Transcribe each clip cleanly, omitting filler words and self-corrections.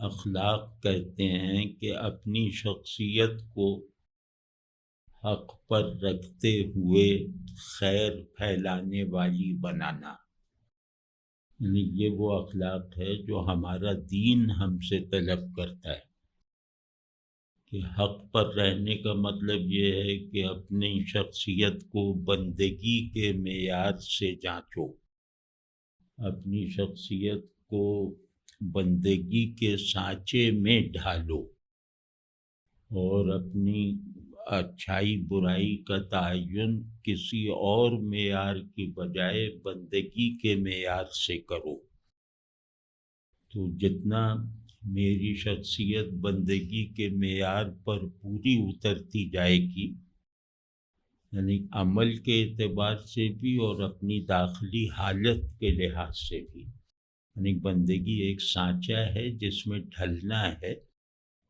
اخلاق کہتے ہیں کہ اپنی شخصیت کو حق پر رکھتے ہوئے خیر پھیلانے والی بنانا، یعنی یہ وہ اخلاق ہے جو ہمارا دین ہم سے طلب کرتا ہے کہ حق پر رہنے کا مطلب یہ ہے کہ اپنی شخصیت کو بندگی کے معیار سے جانچو، اپنی شخصیت کو بندگی کے سانچے میں ڈھالو اور اپنی اچھائی برائی کا تعین کسی اور معیار کی بجائے بندگی کے معیار سے کرو۔ تو جتنا میری شخصیت بندگی کے معیار پر پوری اترتی جائے گی، یعنی عمل کے اعتبار سے بھی اور اپنی داخلی حالت کے لحاظ سے بھی، یعنی بندگی ایک سانچہ ہے جس میں ڈھلنا ہے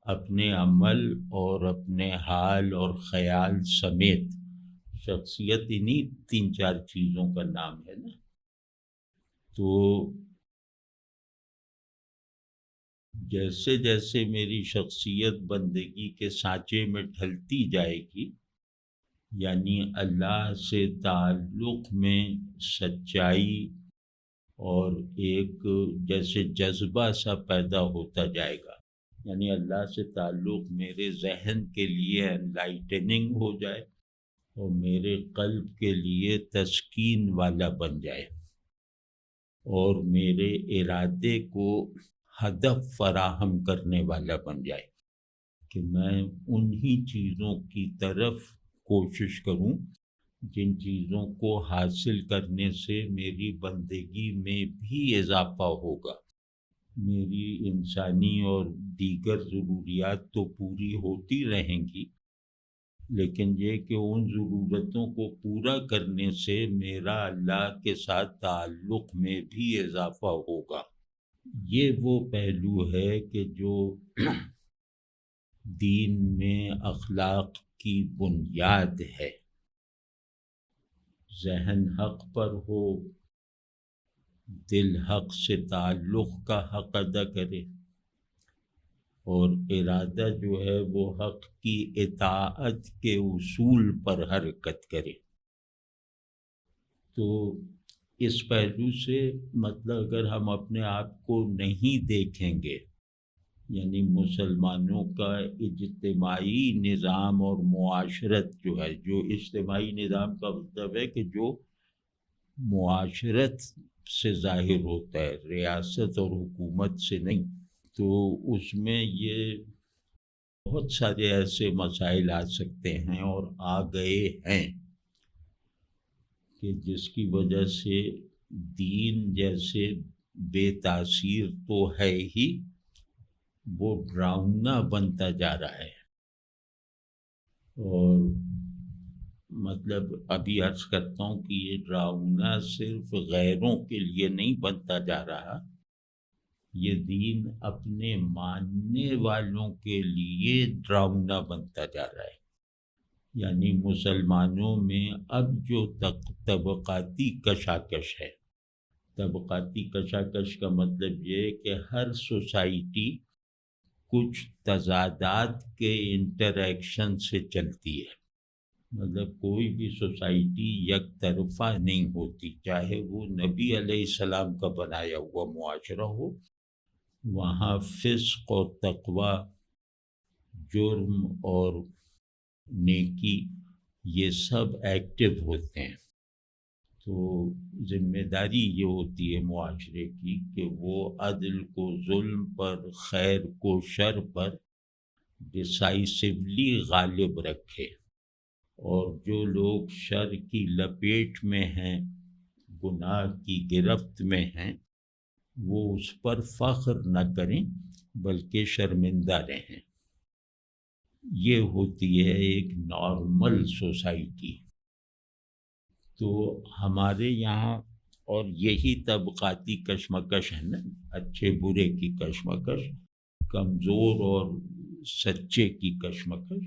اپنے عمل اور اپنے حال اور خیال سمیت۔ شخصیت انہی 3-4 چیزوں کا نام ہے نا۔ تو جیسے جیسے میری شخصیت بندگی کے سانچے میں ڈھلتی جائے گی، یعنی اللہ سے تعلق میں سچائی اور ایک جیسے جذبہ سا پیدا ہوتا جائے گا، یعنی اللہ سے تعلق میرے ذہن کے لیے انلائٹننگ ہو جائے اور میرے قلب کے لیے تسکین والا بن جائے اور میرے ارادے کو ہدف فراہم کرنے والا بن جائے کہ میں انہی چیزوں کی طرف کوشش کروں جن چیزوں کو حاصل کرنے سے میری بندگی میں بھی اضافہ ہوگا۔ میری انسانی اور دیگر ضروریات تو پوری ہوتی رہیں گی، لیکن یہ کہ ان ضرورتوں کو پورا کرنے سے میرا اللہ کے ساتھ تعلق میں بھی اضافہ ہوگا۔ یہ وہ پہلو ہے کہ جو دین میں اخلاق کی بنیاد ہے۔ ذہن حق پر ہو، دل حق سے تعلق کا حق ادا کرے اور ارادہ جو ہے وہ حق کی اطاعت کے اصول پر حرکت کرے۔ تو اس پہلو سے مطلب اگر ہم اپنے آپ کو نہیں دیکھیں گے، یعنی مسلمانوں کا اجتماعی نظام اور معاشرت جو ہے، جو اجتماعی نظام کا مطلب ہے کہ جو معاشرت سے ظاہر ہوتا ہے، ریاست اور حکومت سے نہیں، تو اس میں یہ بہت سارے ایسے مسائل آ سکتے ہیں اور آ گئے ہیں کہ جس کی وجہ سے دین جیسے بے تاثیر تو ہے ہی، وہ ڈراؤنا بنتا جا رہا ہے۔ اور مطلب ابھی عرض کرتا ہوں کہ یہ ڈراؤنا صرف غیروں کے لیے نہیں بنتا جا رہا، یہ دین اپنے ماننے والوں کے لیے ڈراؤنا بنتا جا رہا ہے۔ یعنی مسلمانوں میں اب جو طبقاتی کشاکش ہے، طبقاتی کشاکش کا مطلب یہ ہے کہ ہر سوسائٹی کچھ تضادات کے انٹریکشن سے چلتی ہے، مطلب کوئی بھی سوسائٹی یک طرفہ نہیں ہوتی، چاہے وہ نبی علیہ السلام کا بنایا ہوا معاشرہ ہو، وہاں فسق اور تقوی، جرم اور نیکی، یہ سب ایکٹیو ہوتے ہیں۔ تو ذمہ داری یہ ہوتی ہے معاشرے کی کہ وہ عدل کو ظلم پر، خیر کو شر پر ڈیسائیسولی غالب رکھے، اور جو لوگ شر کی لپیٹ میں ہیں، گناہ کی گرفت میں ہیں، وہ اس پر فخر نہ کریں بلکہ شرمندہ رہیں۔ یہ ہوتی ہے ایک نارمل سوسائٹی۔ تو ہمارے یہاں اور یہی طبقاتی کشمکش ہے نا، اچھے برے کی کشمکش، کمزور اور سچے کی کشمکش،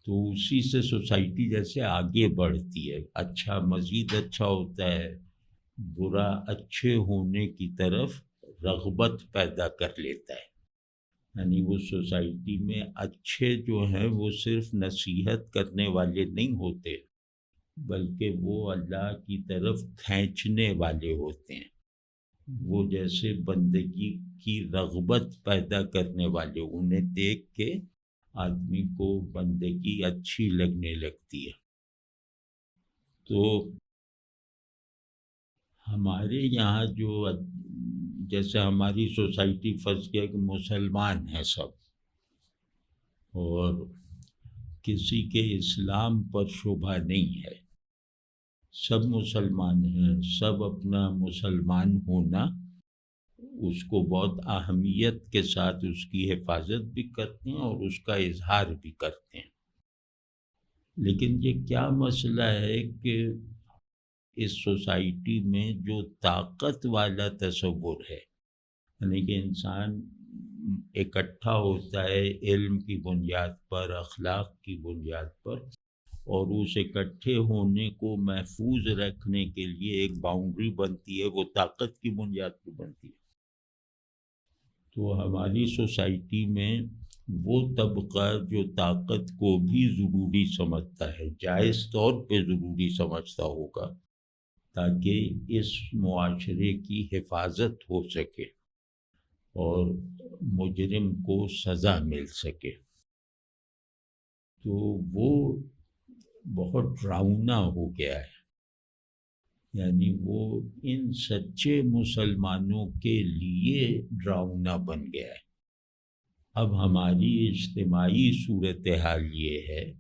تو اسی سے سوسائٹی جیسے آگے بڑھتی ہے، اچھا مزید اچھا ہوتا ہے، برا اچھے ہونے کی طرف رغبت پیدا کر لیتا ہے۔ یعنی وہ سوسائٹی میں اچھے جو ہیں وہ صرف نصیحت کرنے والے نہیں ہوتے، بلکہ وہ اللہ کی طرف کھینچنے والے ہوتے ہیں، وہ جیسے بندگی کی رغبت پیدا کرنے والے، انہیں دیکھ کے آدمی کو بندگی اچھی لگنے لگتی ہے۔ تو ہمارے یہاں جو جیسے ہماری سوسائٹی فرض کیا کہ مسلمان ہیں سب، اور کسی کے اسلام پر شبہ نہیں ہے، سب مسلمان ہیں، سب اپنا مسلمان ہونا اس کو بہت اہمیت کے ساتھ اس کی حفاظت بھی کرتے ہیں اور اس کا اظہار بھی کرتے ہیں۔ لیکن یہ کیا مسئلہ ہے کہ اس سوسائٹی میں جو طاقت والا تصور ہے، یعنی کہ انسان اکٹھا ہوتا ہے علم کی بنیاد پر، اخلاق کی بنیاد پر، اور اس اکٹھے ہونے کو محفوظ رکھنے کے لیے ایک باؤنڈری بنتی ہے، وہ طاقت کی بنیاد پر بنتی ہے۔ تو ہماری سوسائٹی میں وہ طبقہ جو طاقت کو بھی ضروری سمجھتا ہے، جائز طور پہ ضروری سمجھتا ہوگا تاکہ اس معاشرے کی حفاظت ہو سکے اور مجرم کو سزا مل سکے، تو وہ بہت ڈراؤنا ہو گیا ہے، یعنی وہ ان سچے مسلمانوں کے لیے ڈراؤنا بن گیا ہے۔ اب ہماری اجتماعی صورتحال یہ ہے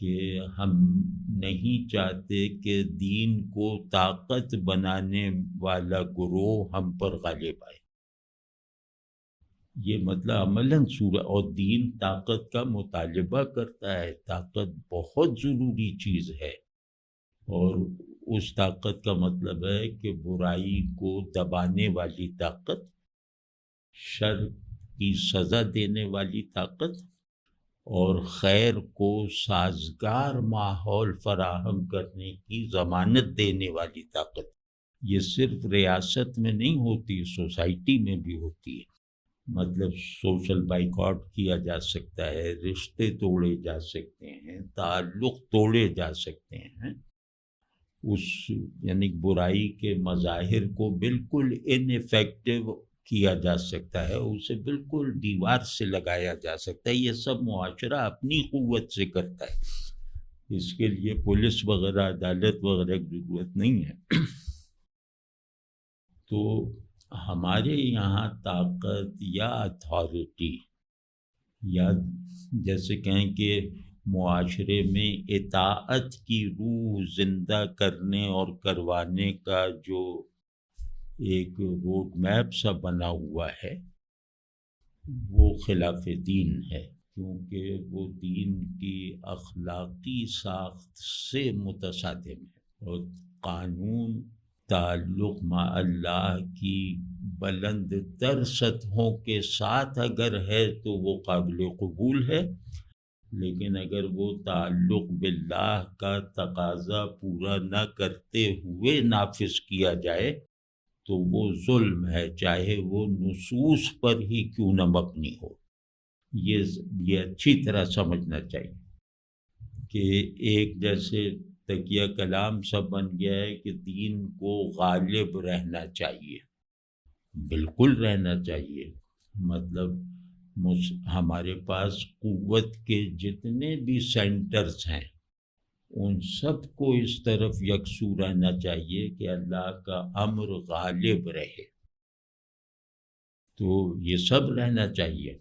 کہ ہم نہیں چاہتے کہ دین کو طاقت بنانے والا گروہ ہم پر غالب آئے، یہ مطلب عملاً صورت، اور دین طاقت کا مطالبہ کرتا ہے، طاقت بہت ضروری چیز ہے، اور اس طاقت کا مطلب ہے کہ برائی کو دبانے والی طاقت، شر کی سزا دینے والی طاقت، اور خیر کو سازگار ماحول فراہم کرنے کی ضمانت دینے والی طاقت۔ یہ صرف ریاست میں نہیں ہوتی، سوسائٹی میں بھی ہوتی ہے۔ مطلب سوشل بائیکاٹ کیا جا سکتا ہے، رشتے توڑے جا سکتے ہیں، تعلق توڑے جا سکتے ہیں، اس یعنی برائی کے مظاہر کو بالکل ان ایفیکٹو کیا جا سکتا ہے، اسے بالکل دیوار سے لگایا جا سکتا ہے۔ یہ سب معاشرہ اپنی قوت سے کرتا ہے، اس کے لیے پولیس وغیرہ، عدالت وغیرہ کی ضرورت نہیں ہے۔ تو ہمارے یہاں طاقت یا اتھارٹی، یا جیسے کہیں کہ معاشرے میں اطاعت کی روح زندہ کرنے اور کروانے کا جو ایک روڈ میپ سا بنا ہوا ہے، وہ خلاف دین ہے، کیونکہ وہ دین کی اخلاقی ساخت سے متصادم ہے، اور قانون تعلق مع اللہ کی بلند تر سطحوں کے ساتھ اگر ہے تو وہ قابل قبول ہے، لیکن اگر وہ تعلق باللہ کا تقاضا پورا نہ کرتے ہوئے نافذ کیا جائے تو وہ ظلم ہے، چاہے وہ نصوص پر ہی کیوں نہ مبنی ہو۔ یہ اچھی طرح سمجھنا چاہیے کہ ایک جیسے تکیہ کلام سب بن گیا ہے کہ دین کو غالب رہنا چاہیے، بالکل رہنا چاہیے، مطلب ہمارے پاس قوت کے جتنے بھی سینٹرز ہیں ان سب کو اس طرف یکسو رہنا چاہیے کہ اللہ کا امر غالب رہے، تو یہ سب رہنا چاہیے،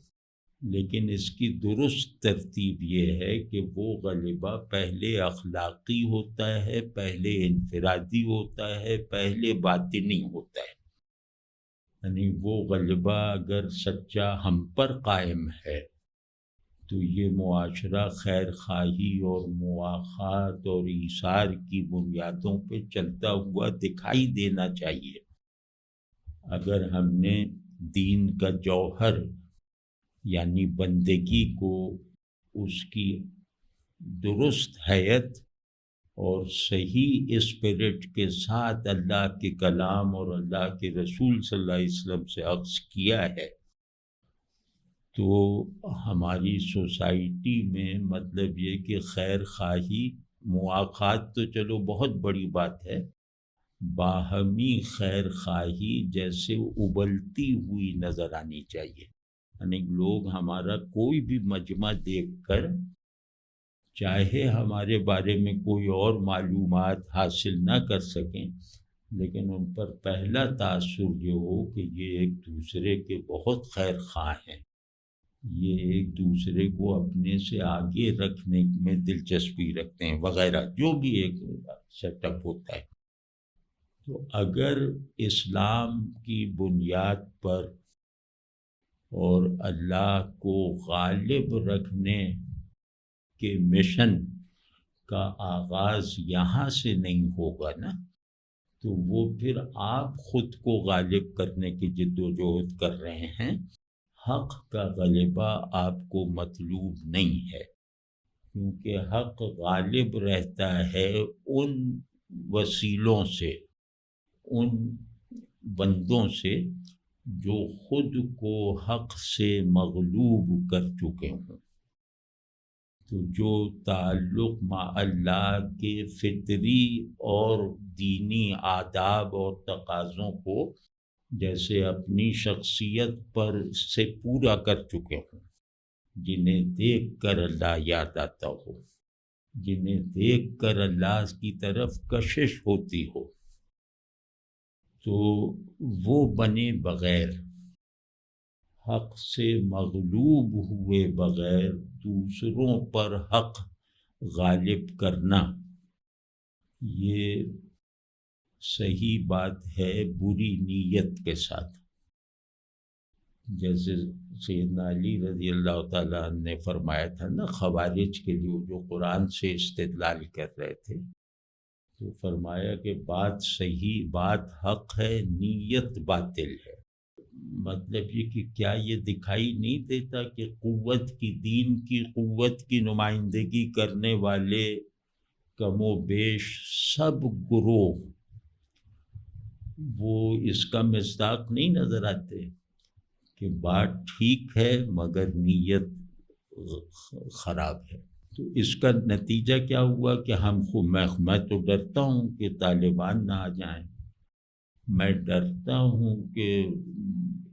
لیکن اس کی درست ترتیب یہ ہے کہ وہ غلبہ پہلے اخلاقی ہوتا ہے، پہلے انفرادی ہوتا ہے، پہلے باطنی ہوتا ہے۔ یعنی وہ غلبہ اگر سچا ہم پر قائم ہے تو یہ معاشرہ خیر خواہی اور مواخات اور ایثار کی بنیادوں پہ چلتا ہوا دکھائی دینا چاہیے۔ اگر ہم نے دین کا جوہر یعنی بندگی کو اس کی درست حیت اور صحیح اسپرٹ کے ساتھ اللہ کے کلام اور اللہ کے رسول صلی اللہ علیہ وسلم سے اخذ کیا ہے، تو ہماری سوسائٹی میں مطلب یہ کہ خیر خواہی، مواخات تو چلو بہت بڑی بات ہے، باہمی خیر خواہی جیسے ابلتی ہوئی نظر آنی چاہیے. یعنی لوگ ہمارا کوئی بھی مجمع دیکھ کر چاہے ہمارے بارے میں کوئی اور معلومات حاصل نہ کر سکیں، لیکن ان پر پہلا تاثر یہ ہو کہ یہ ایک دوسرے کے بہت خیر خواہ ہیں، یہ ایک دوسرے کو اپنے سے آگے رکھنے میں دلچسپی رکھتے ہیں وغیرہ، جو بھی ایک سیٹ اپ ہوتا ہے. تو اگر اسلام کی بنیاد پر اور اللہ کو غالب رکھنے کے مشن کا آغاز یہاں سے نہیں ہوگا نا، تو وہ پھر آپ خود کو غالب کرنے کی جد و جہد کر رہے ہیں. حق کا غلبہ آپ کو مطلوب نہیں ہے، کیونکہ حق غالب رہتا ہے ان وسیلوں سے، ان بندوں سے جو خود کو حق سے مغلوب کر چکے ہوں. تو جو تعلق مع اللہ کے فطری اور دینی آداب اور تقاضوں کو جیسے اپنی شخصیت پر سے پورا کر چکے ہوں، جنہیں دیکھ کر اللہ یاد آتا ہو، جنہیں دیکھ کر اللہ کی طرف کشش ہوتی ہو، تو وہ بنے بغیر، حق سے مغلوب ہوئے بغیر دوسروں پر حق غالب کرنا، یہ صحیح بات ہے بری نیت کے ساتھ. جیسے سیدنا علی رضی اللہ تعالیٰ عنہ نے فرمایا تھا نا خوارج کے لیے جو قرآن سے استدلال کر رہے تھے، تو فرمایا کہ بات صحیح، بات حق ہے، نیت باطل ہے. مطلب یہ کہ کیا یہ دکھائی نہیں دیتا کہ قوت کی، دین کی قوت کی نمائندگی کرنے والے کم و بیش سب گروہ وہ اس کا مصداق نہیں نظر آتے کہ بات ٹھیک ہے مگر نیت خراب ہے. تو اس کا نتیجہ کیا ہوا کہ میں تو ڈرتا ہوں کہ طالبان نہ آ جائیں، میں ڈرتا ہوں کہ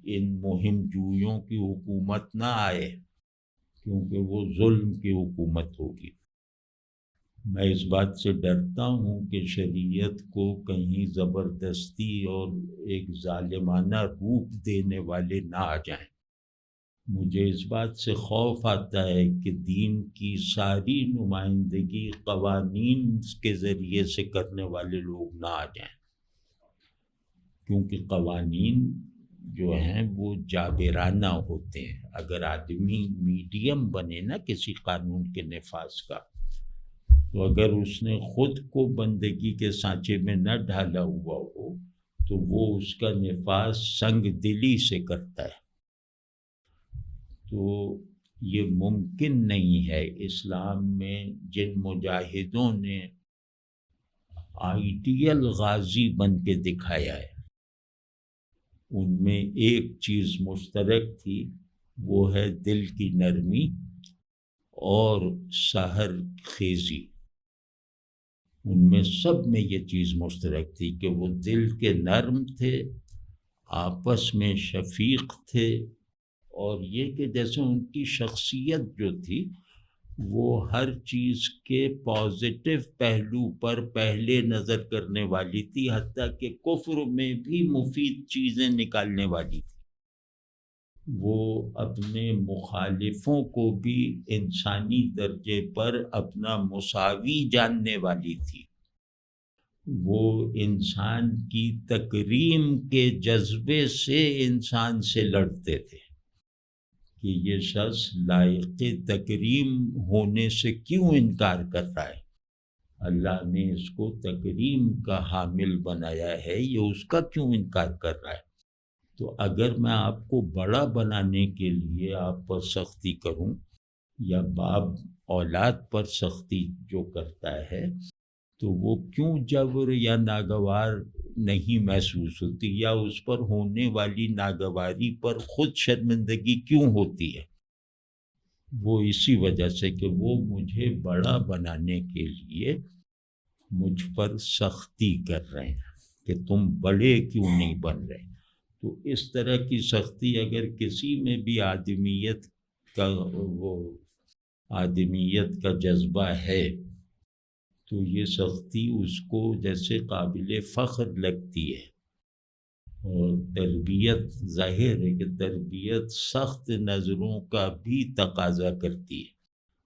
ان مہم جویوں کی حکومت نہ آئے، کیونکہ وہ ظلم کی حکومت ہوگی. میں اس بات سے ڈرتا ہوں کہ شریعت کو کہیں زبردستی اور ایک ظالمانہ روپ دینے والے نہ آ جائیں. مجھے اس بات سے خوف آتا ہے کہ دین کی ساری نمائندگی قوانین کے ذریعے سے کرنے والے لوگ نہ آ جائیں، کیونکہ قوانین جو ہیں وہ جابرانہ ہوتے ہیں. اگر آدمی میڈیم بنے نا کسی قانون کے نفاذ کا، تو اگر اس نے خود کو بندگی کے سانچے میں نہ ڈھالا ہوا ہو تو وہ اس کا نفاذ سنگ دلی سے کرتا ہے. تو یہ ممکن نہیں ہے. اسلام میں جن مجاہدوں نے آئیڈیل غازی بن کے دکھایا ہے، ان میں ایک چیز مشترک تھی، وہ ہے دل کی نرمی اور سحر خیزی. ان میں سب میں یہ چیز مشترک تھی کہ وہ دل کے نرم تھے، آپس میں شفیق تھے، اور یہ کہ جیسے ان کی شخصیت جو تھی وہ ہر چیز کے پازیٹیو پہلو پر پہلے نظر کرنے والی تھی، حتیٰ کہ کفر میں بھی مفید چیزیں نکالنے والی تھی. وہ اپنے مخالفوں کو بھی انسانی درجے پر اپنا مساوی جاننے والی تھی. وہ انسان کی تکریم کے جذبے سے انسان سے لڑتے تھے کہ یہ شخص لائق تکریم ہونے سے کیوں انکار کر رہا ہے، اللہ نے اس کو تکریم کا حامل بنایا ہے، یہ اس کا کیوں انکار کر رہا ہے. تو اگر میں آپ کو بڑا بنانے کے لیے آپ پر سختی کروں، یا باپ اولاد پر سختی جو کرتا ہے، تو وہ کیوں جبر یا ناگوار نہیں محسوس ہوتی، یا اس پر ہونے والی ناگواری پر خود شرمندگی کیوں ہوتی ہے؟ وہ اسی وجہ سے کہ وہ مجھے بڑا بنانے کے لیے مجھ پر سختی کر رہے ہیں کہ تم بڑے کیوں نہیں بن رہے۔ تو اس طرح کی سختی اگر کسی میں بھی آدمیت کا جذبہ ہے تو یہ سختی اس کو جیسے قابل فخر لگتی ہے۔ اور تربیت، ظاہر ہے کہ تربیت سخت نظروں کا بھی تقاضا کرتی ہے،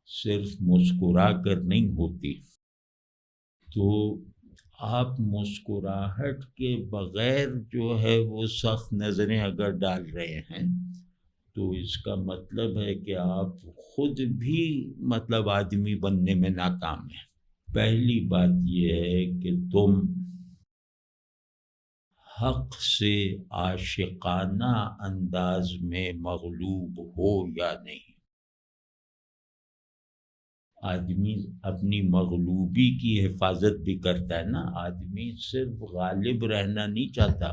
صرف مسکرا کر نہیں ہوتی۔ تو آپ مسکراہٹ کے بغیر جو ہے وہ سخت نظریں اگر ڈال رہے ہیں تو اس کا مطلب ہے کہ آپ خود بھی آدمی بننے میں ناکام ہیں۔ پہلی بات یہ ہے کہ تم حق سے عاشقانہ انداز میں مغلوب ہو یا نہیں۔ آدمی اپنی مغلوبی کی حفاظت بھی کرتا ہے نا، آدمی صرف غالب رہنا نہیں چاہتا۔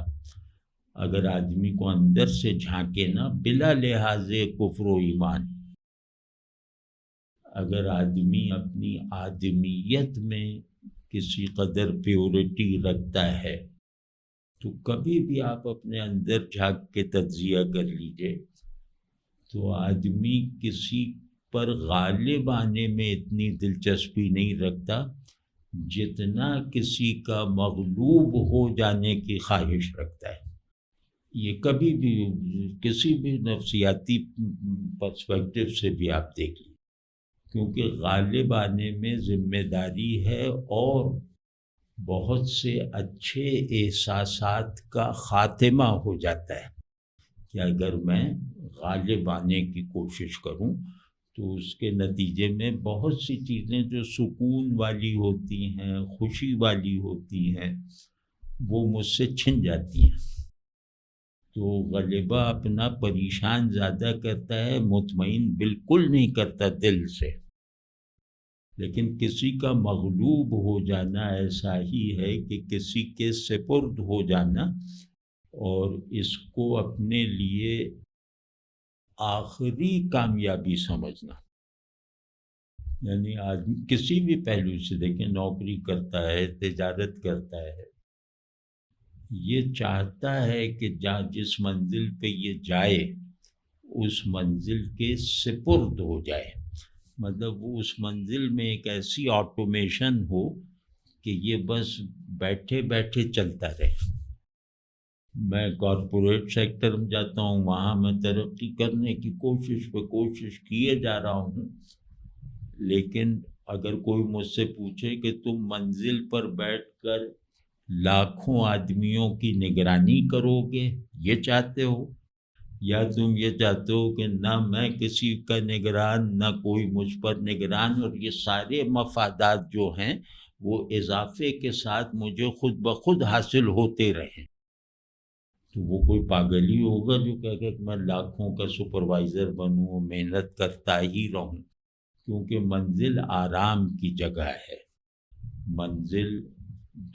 اگر آدمی کو اندر سے جھانکے نا، بلا لحاظ کفر و ایمان، اگر آدمی اپنی آدمیت میں کسی قدر پیورٹی رکھتا ہے تو کبھی بھی آپ اپنے اندر جھانک کے تجزیہ کر لیجئے، تو آدمی کسی پر غالب آنے میں اتنی دلچسپی نہیں رکھتا جتنا کسی کا مغلوب ہو جانے کی خواہش رکھتا ہے۔ یہ کبھی بھی کسی بھی نفسیاتی پرسپیکٹو سے بھی آپ دیکھ لیں، کیونکہ غالب آنے میں ذمہ داری ہے اور بہت سے اچھے احساسات کا خاتمہ ہو جاتا ہے کہ اگر میں غالب آنے کی کوشش کروں تو اس کے نتیجے میں بہت سی چیزیں جو سکون والی ہوتی ہیں، خوشی والی ہوتی ہیں، وہ مجھ سے چھن جاتی ہیں۔ تو غلبہ اپنا پریشان زیادہ کرتا ہے، مطمئن بالکل نہیں کرتا دل سے۔ لیکن کسی کا مغلوب ہو جانا ایسا ہی ہے کہ کسی کے سپرد ہو جانا اور اس کو اپنے لیے آخری کامیابی سمجھنا۔ یعنی آدمی کسی بھی پہلو سے دیکھیں، نوکری کرتا ہے، تجارت کرتا ہے، یہ چاہتا ہے کہ جس منزل پہ یہ جائے اس منزل کے سپرد ہو جائے، وہ اس منزل میں ایک ایسی آٹومیشن ہو کہ یہ بس بیٹھے بیٹھے چلتا رہے۔ میں کارپوریٹ سیکٹر میں جاتا ہوں، وہاں میں ترقی کرنے کی کوشش کیے جا رہا ہوں، لیکن اگر کوئی مجھ سے پوچھے کہ تم منزل پر بیٹھ کر لاکھوں آدمیوں کی نگرانی کرو گے، یہ چاہتے ہو، یا تم یہ چاہتے ہو کہ نہ میں کسی کا نگران نہ کوئی مجھ پر نگران، اور یہ سارے مفادات جو ہیں وہ اضافے کے ساتھ مجھے خود بخود حاصل ہوتے رہیں؟ تو وہ کوئی پاگل ہی ہوگا جو کہ میں لاکھوں کا سپروائزر بنوں، محنت کرتا ہی رہوں۔ کیونکہ منزل آرام کی جگہ ہے، منزل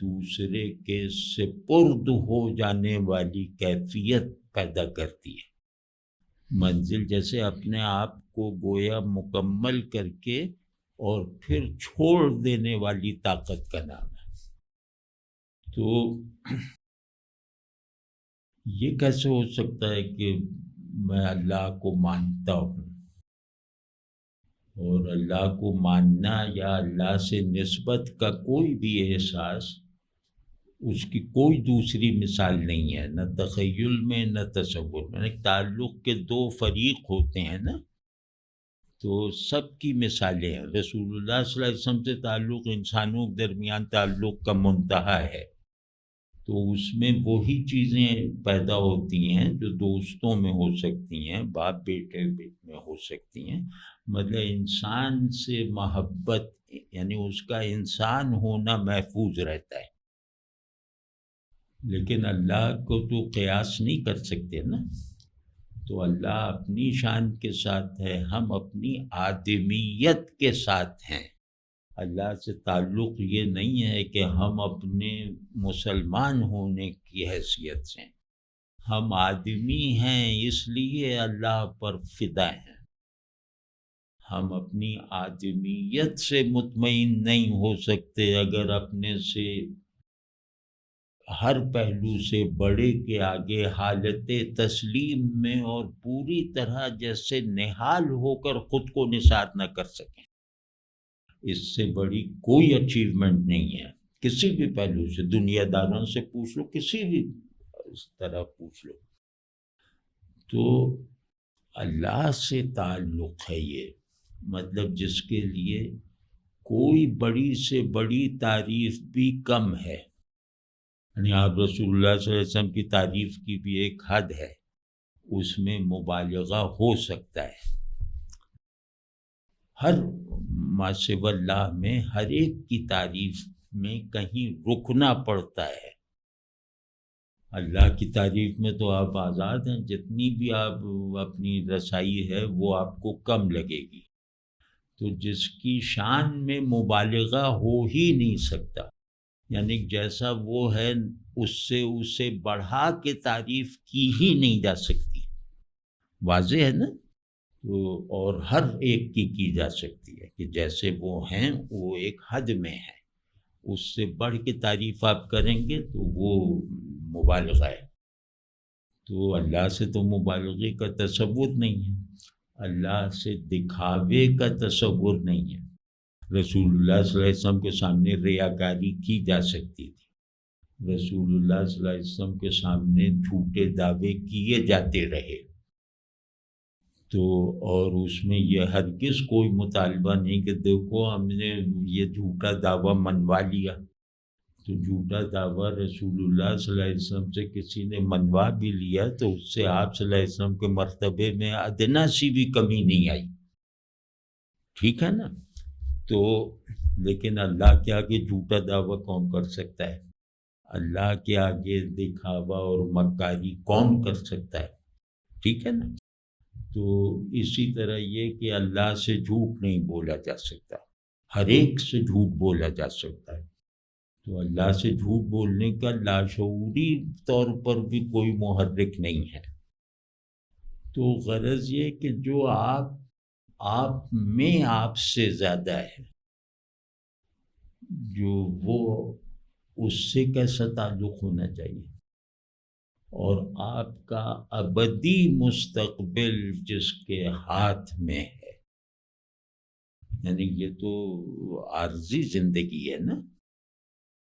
دوسرے کے سپرد ہو جانے والی کیفیت پیدا کرتی ہے۔ منزل جیسے اپنے آپ کو گویا مکمل کر کے اور پھر چھوڑ دینے والی طاقت کا نام ہے۔ تو یہ کیسے ہو سکتا ہے کہ میں اللہ کو مانتا ہوں، اور اللہ کو ماننا یا اللہ سے نسبت کا کوئی بھی احساس، اس کی کوئی دوسری مثال نہیں ہے، نہ تخیل میں نہ تصور میں۔ تعلق کے دو فریق ہوتے ہیں نا، تو سب کی مثالیں ہیں۔ رسول اللہ صلی اللہ علیہ وسلم سے تعلق انسانوں کے درمیان تعلق کا منتہا ہے، تو اس میں وہی چیزیں پیدا ہوتی ہیں جو دوستوں میں ہو سکتی ہیں، باپ بیٹے میں ہو سکتی ہیں۔ انسان سے محبت، یعنی اس کا انسان ہونا محفوظ رہتا ہے، لیکن اللہ کو تو قیاس نہیں کر سکتے نا۔ تو اللہ اپنی شان کے ساتھ ہے، ہم اپنی آدمیت کے ساتھ ہیں، اللہ سے تعلق یہ نہیں ہے کہ ہم اپنے مسلمان ہونے کی حیثیت سے، ہم آدمی ہیں اس لیے اللہ پر فدا ہیں۔ ہم اپنی آدمیت سے مطمئن نہیں ہو سکتے اگر اپنے سے ہر پہلو سے بڑے کے آگے حالت تسلیم میں اور پوری طرح جیسے نہال ہو کر خود کو نثار نہ کر سکیں۔ اس سے بڑی کوئی اچیومنٹ نہیں ہے کسی بھی پہلو سے، دنیا داروں سے پوچھ لو، کسی بھی اس طرح پوچھ لو۔ تو اللہ سے تعلق ہے یہ، مطلب جس کے لیے کوئی بڑی سے بڑی تعریف بھی کم ہے۔ یعنی آپ رسول اللہ صلی اللہ علیہ وسلم کی تعریف کی بھی ایک حد ہے، اس میں مبالغہ ہو سکتا ہے۔ ہر ما سوی اللہ میں ہر ایک کی تعریف میں کہیں رکنا پڑتا ہے۔ اللہ کی تعریف میں تو آپ آزاد ہیں، جتنی بھی آپ اپنی رسائی ہے وہ آپ کو کم لگے گی۔ تو جس کی شان میں مبالغہ ہو ہی نہیں سکتا، یعنی جیسا وہ ہے اس سے اسے بڑھا کے تعریف کی ہی نہیں جا سکتی، واضح ہے نا؟ تو اور ہر ایک کی جا سکتی ہے کہ جیسے وہ ہیں وہ ایک حد میں ہے، اس سے بڑھ کے تعریف آپ کریں گے تو وہ مبالغہ ہے۔ تو اللہ سے تو مبالغے کا تصور نہیں ہے، اللہ سے دکھاوے کا تصور نہیں ہے۔ رسول اللہ صلی اللہ علیہ وسلم کے سامنے ریاکاری کی جا سکتی تھی، رسول اللہ صلی اللہ علیہ وسلم کے سامنے جھوٹے دعوے کیے جاتے رہے، تو اور اس میں یہ ہرگز کوئی مطالبہ نہیں کہ دیکھو ہم نے یہ جھوٹا دعویٰ منوا لیا۔ تو جھوٹا دعویٰ رسول اللہ صلی اللہ علیہ وسلم سے کسی نے منوا بھی لیا تو اس سے آپ صلی اللہ علیہ وسلم کے مرتبے میں ادنا سی بھی کمی نہیں آئی، ٹھیک ہے نا؟ تو لیکن اللہ کے آگے جھوٹا دعویٰ کون کر سکتا ہے؟ اللہ کے آگے دکھاوا اور مکاری کون کر سکتا ہے؟ ٹھیک ہے نا؟ تو اسی طرح یہ کہ اللہ سے جھوٹ نہیں بولا جا سکتا، ہر ایک سے جھوٹ بولا جا سکتا ہے۔ تو اللہ سے جھوٹ بولنے کا لاشعوری طور پر بھی کوئی محرک نہیں ہے۔ تو غرض یہ کہ جو آپ میں آپ سے زیادہ ہے، جو وہ اس سے کیسا تعلق ہونا چاہیے، اور آپ کا ابدی مستقبل جس کے ہاتھ میں ہے، یعنی یہ تو عارضی زندگی ہے نا،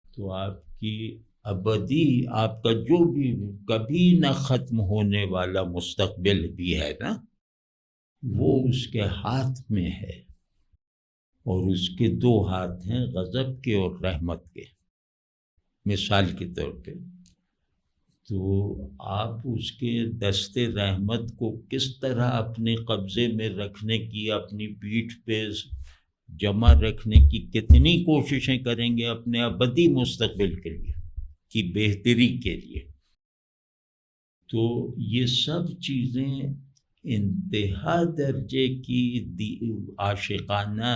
تو آپ کی ابدی، آپ کا جو بھی کبھی نہ ختم ہونے والا مستقبل بھی ہے نا، وہ اس کے ہاتھ میں ہے، اور اس کے دو ہاتھ ہیں، غضب کے اور رحمت کے۔ مثال کے طور پہ تو آپ اس کے دست رحمت کو کس طرح اپنے قبضے میں رکھنے کی، اپنی پیٹھ پہ جمع رکھنے کی کتنی کوششیں کریں گے اپنے ابدی مستقبل کے لیے، کی بہتری کے لیے۔ تو یہ سب چیزیں انتہا درجے کی عاشقانہ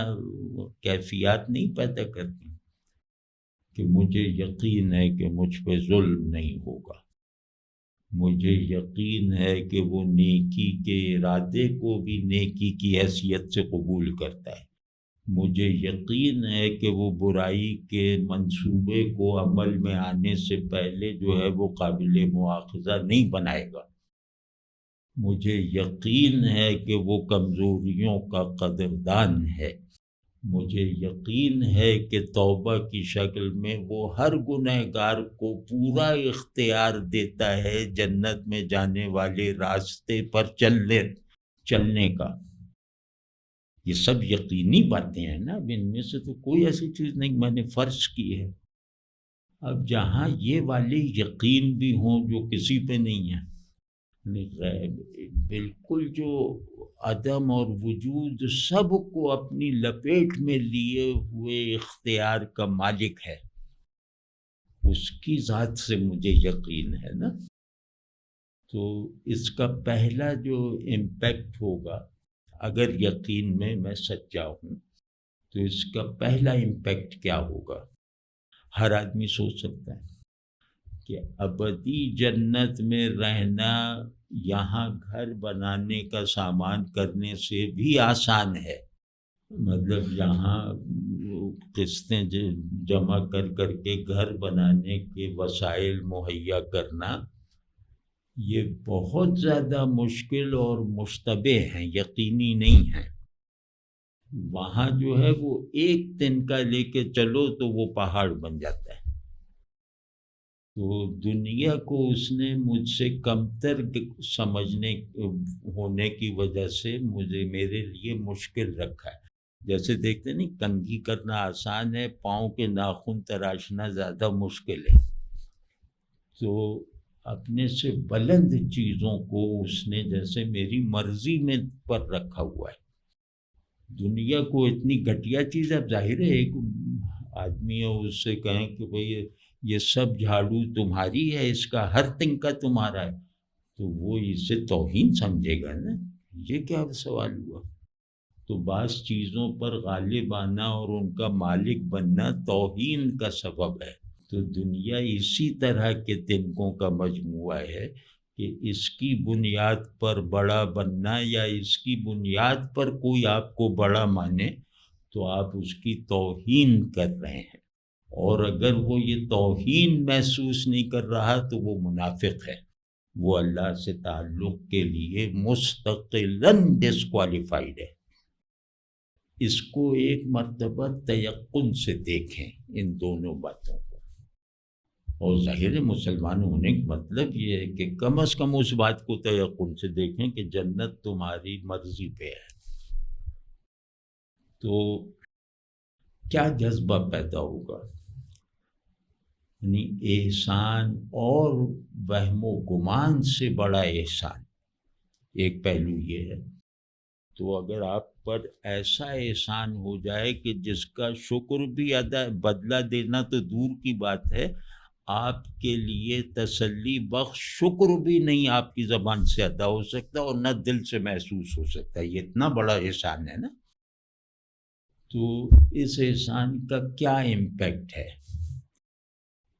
کیفیات نہیں پیدا کرتی کہ مجھے یقین ہے کہ مجھ پہ ظلم نہیں ہوگا، مجھے یقین ہے کہ وہ نیکی کے ارادے کو بھی نیکی کی حیثیت سے قبول کرتا ہے، مجھے یقین ہے کہ وہ برائی کے منصوبے کو عمل میں آنے سے پہلے جو ہے وہ قابل مواخذہ نہیں بنائے گا، مجھے یقین ہے کہ وہ کمزوریوں کا قدردان ہے، مجھے یقین ہے کہ توبہ کی شکل میں وہ ہر گنہگار کو پورا اختیار دیتا ہے جنت میں جانے والے راستے پر چلنے کا۔ یہ سب یقینی باتیں ہیں نا، اب ان میں سے تو کوئی ایسی چیز نہیں میں نے فرض کی ہے۔ اب جہاں یہ والے یقین بھی ہوں جو کسی پہ نہیں ہے، بالکل جو عدم اور وجود سب کو اپنی لپیٹ میں لیے ہوئے اختیار کا مالک ہے، اس کی ذات سے مجھے یقین ہے نا۔ تو اس کا پہلا جو امپیکٹ ہوگا، اگر یقین میں سچا ہوں تو اس کا پہلا امپیکٹ کیا ہوگا؟ ہر آدمی سوچ سکتا ہے کہ ابدی جنت میں رہنا یہاں گھر بنانے کا سامان کرنے سے بھی آسان ہے. مطلب یہاں قسطیں جمع کر کر کے گھر بنانے کے وسائل مہیا کرنا یہ بہت زیادہ مشکل اور مشتبہ ہیں، یقینی نہیں ہیں. وہاں جو ہے وہ ایک دن کا لے کے چلو تو وہ پہاڑ بن جاتا ہے. تو دنیا کو اس نے مجھ سے کمتر سمجھنے ہونے کی وجہ سے میرے لیے مشکل رکھا ہے. جیسے دیکھتے نہیں، کنگھی کرنا آسان ہے، پاؤں کے ناخن تراشنا زیادہ مشکل ہے. تو اپنے سے بلند چیزوں کو اس نے جیسے میری مرضی میں پر رکھا ہوا ہے. دنیا کو اتنی گھٹیا چیز ہے، اب ظاہر ہے ایک آدمی ہے اس سے کہیں کہ بھئی یہ سب جھاڑو تمہاری ہے، اس کا ہر تنکا تمہارا ہے، تو وہ اسے توہین سمجھے گا نا. یہ کیا سوال ہوا؟ تو بعض چیزوں پر غالب آنا اور ان کا مالک بننا توہین کا سبب ہے. تو دنیا اسی طرح کے تنکوں کا مجموعہ ہے کہ اس کی بنیاد پر بڑا بننا یا اس کی بنیاد پر کوئی آپ کو بڑا مانے تو آپ اس کی توہین کر رہے ہیں. اور اگر وہ یہ توہین محسوس نہیں کر رہا تو وہ منافق ہے، وہ اللہ سے تعلق کے لیے مستقلاً ڈسکوالیفائڈ ہے. اس کو ایک مرتبہ تیقن سے دیکھیں ان دونوں باتوں کو. اور ظاہر مسلمان ہونے کا مطلب یہ ہے کہ کم از کم اس بات کو تیقن سے دیکھیں کہ جنت تمہاری مرضی پہ ہے. تو کیا جذبہ پیدا ہوگا؟ یعنی احسان اور وہم و گمان سے بڑا احسان ایک پہلو یہ ہے. تو اگر آپ پر ایسا احسان ہو جائے کہ جس کا شکر بھی بدلہ دینا تو دور کی بات ہے، آپ کے لیے تسلی بخش شکر بھی نہیں آپ کی زبان سے ادا ہو سکتا اور نہ دل سے محسوس ہو سکتا. یہ اتنا بڑا احسان ہے نا. تو اس احسان کا کیا امپیکٹ ہے؟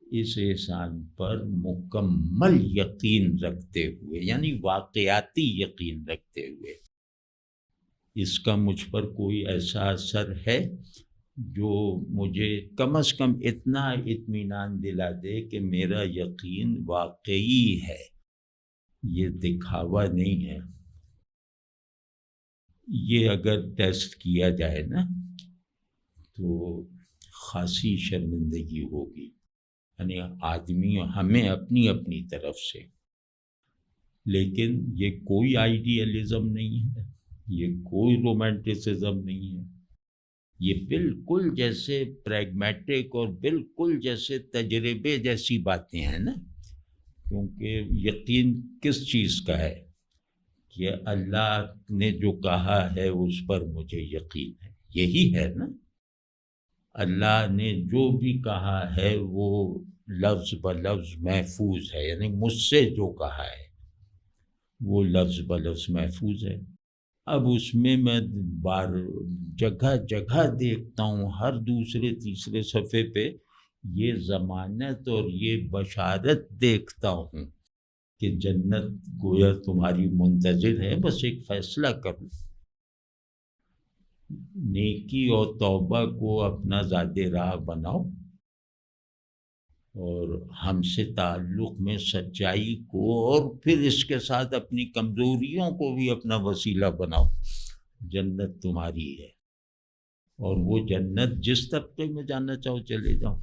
اس احسان پر مکمل یقین رکھتے ہوئے، یعنی واقعاتی یقین رکھتے ہوئے، اس کا مجھ پر کوئی ایسا اثر ہے جو مجھے کم از کم اتنا اطمینان دلا دے کہ میرا یقین واقعی ہے، یہ دکھاوا نہیں ہے. یہ اگر ٹیسٹ کیا جائے نا تو خاصی شرمندگی ہوگی. یعنی آدمی ہمیں اپنی اپنی طرف سے، لیکن یہ کوئی آئیڈیالزم نہیں ہے، یہ کوئی رومانٹسزم نہیں ہے، یہ بالکل جیسے پریگمیٹک اور بالکل جیسے تجربے جیسی باتیں ہیں نا. کیونکہ یقین کس چیز کا ہے؟ کہ اللہ نے جو کہا ہے اس پر مجھے یقین ہے، یہی ہے نا. اللہ نے جو بھی کہا ہے وہ لفظ بلفظ محفوظ ہے، یعنی مجھ سے جو کہا ہے وہ لفظ بلفظ محفوظ ہے. اب اس میں جگہ جگہ دیکھتا ہوں، ہر دوسرے تیسرے صفحے پہ یہ ضمانت اور یہ بشارت دیکھتا ہوں کہ جنت گویا تمہاری منتظر ہے، بس ایک فیصلہ کرو. نیکی اور توبہ کو اپنا ذات راہ بناؤ اور ہم سے تعلق میں سچائی کو، اور پھر اس کے ساتھ اپنی کمزوریوں کو بھی اپنا وسیلہ بناؤ. جنت تمہاری ہے، اور وہ جنت جس طبقے میں جانا چاہو چلے جاؤ.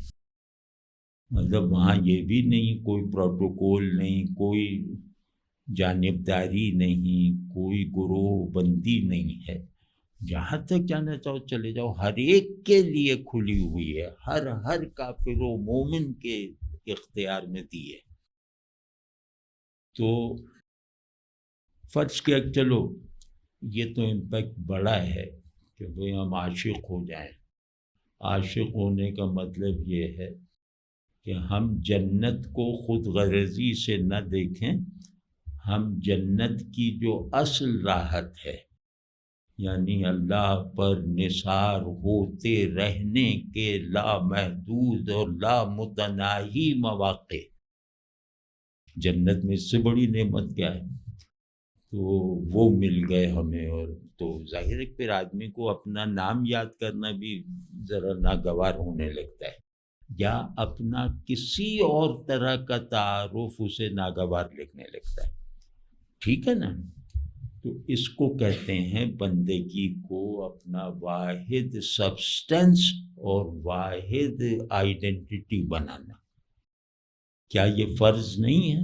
مطلب وہاں یہ بھی نہیں، کوئی پروٹوکول نہیں، کوئی جانبداری نہیں، کوئی گروہ بندی نہیں ہے. جہاں تک جانا چاہو چلے جاؤ، ہر ایک کے لیے کھلی ہوئی ہے، ہر کافر و مومن کے اختیار میں دی ہے. تو فرض کیا چلو یہ تو امپیکٹ بڑا ہے کہ بھئی ہم عاشق ہو جائیں. عاشق ہونے کا مطلب یہ ہے کہ ہم جنت کو خود غرضی سے نہ دیکھیں، ہم جنت کی جو اصل راحت ہے یعنی اللہ پر نثار ہوتے رہنے کے لامحدود اور لامتناہی مواقع. جنت میں اس سے بڑی نعمت کیا ہے؟ تو وہ مل گئے ہمیں. اور تو ظاہر ہے پھر آدمی کو اپنا نام یاد کرنا بھی ذرا ناگوار ہونے لگتا ہے، یا اپنا کسی اور طرح کا تعارف اسے ناگوار لگنے لگتا ہے. ٹھیک ہے نا؟ تو اس کو کہتے ہیں بندگی کو اپنا واحد سبسٹنس اور واحد آئیڈینٹی بنانا. کیا یہ فرض نہیں ہے؟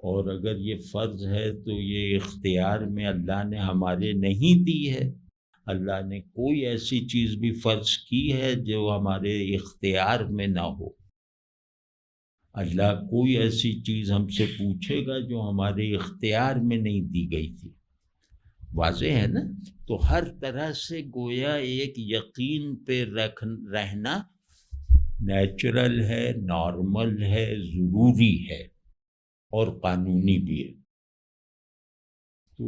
اور اگر یہ فرض ہے تو یہ اختیار میں اللہ نے ہمارے نہیں دی ہے. اللہ نے کوئی ایسی چیز بھی فرض کی ہے جو ہمارے اختیار میں نہ ہو. اللہ کوئی ایسی چیز ہم سے پوچھے گا جو ہمارے اختیار میں نہیں دی گئی تھی. واضح ہے نا؟ تو ہر طرح سے گویا ایک یقین پہ رہنا نیچرل ہے، نارمل ہے، ضروری ہے اور قانونی بھی ہے. تو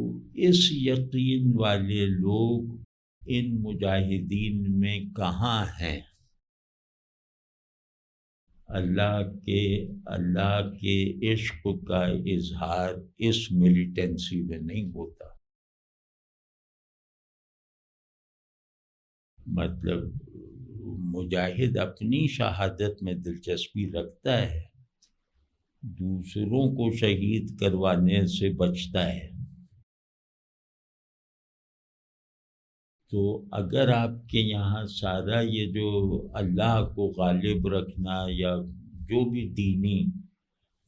اس یقین والے لوگ ان مجاہدین میں کہاں ہیں؟ اللہ کے عشق کا اظہار اس ملیٹنسی میں نہیں ہوتا. مطلب مجاہد اپنی شہادت میں دلچسپی رکھتا ہے، دوسروں کو شہید کروانے سے بچتا ہے. تو اگر آپ کے یہاں سارا یہ جو اللہ کو غالب رکھنا یا جو بھی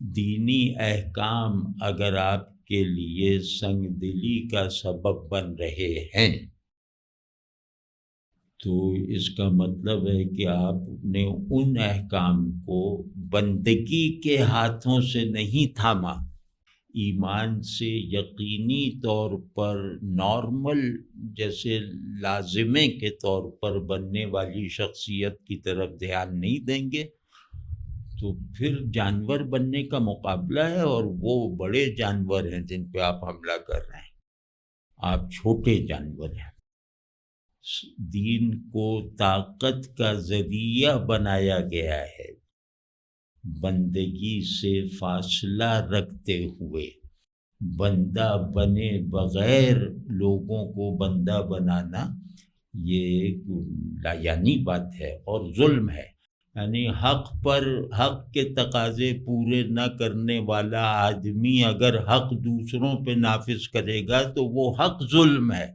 دینی احکام اگر آپ کے لیے سنگ دلی کا سبب بن رہے ہیں تو اس کا مطلب ہے کہ آپ نے ان احکام کو بندگی کے ہاتھوں سے نہیں تھاما، ایمان سے یقینی طور پر نارمل جیسے لازمے کے طور پر بننے والی شخصیت کی طرف دھیان نہیں دیں گے تو پھر جانور بننے کا مقابلہ ہے. اور وہ بڑے جانور ہیں جن پہ آپ حملہ کر رہے ہیں، آپ چھوٹے جانور ہیں. دین کو طاقت کا ذریعہ بنایا گیا ہے، بندگی سے فاصلہ رکھتے ہوئے. بندہ بنے بغیر لوگوں کو بندہ بنانا یہ ایک لایعنی بات ہے اور ظلم ہے. یعنی حق کے تقاضے پورے نہ کرنے والا آدمی اگر حق دوسروں پہ نافذ کرے گا تو وہ حق ظلم ہے.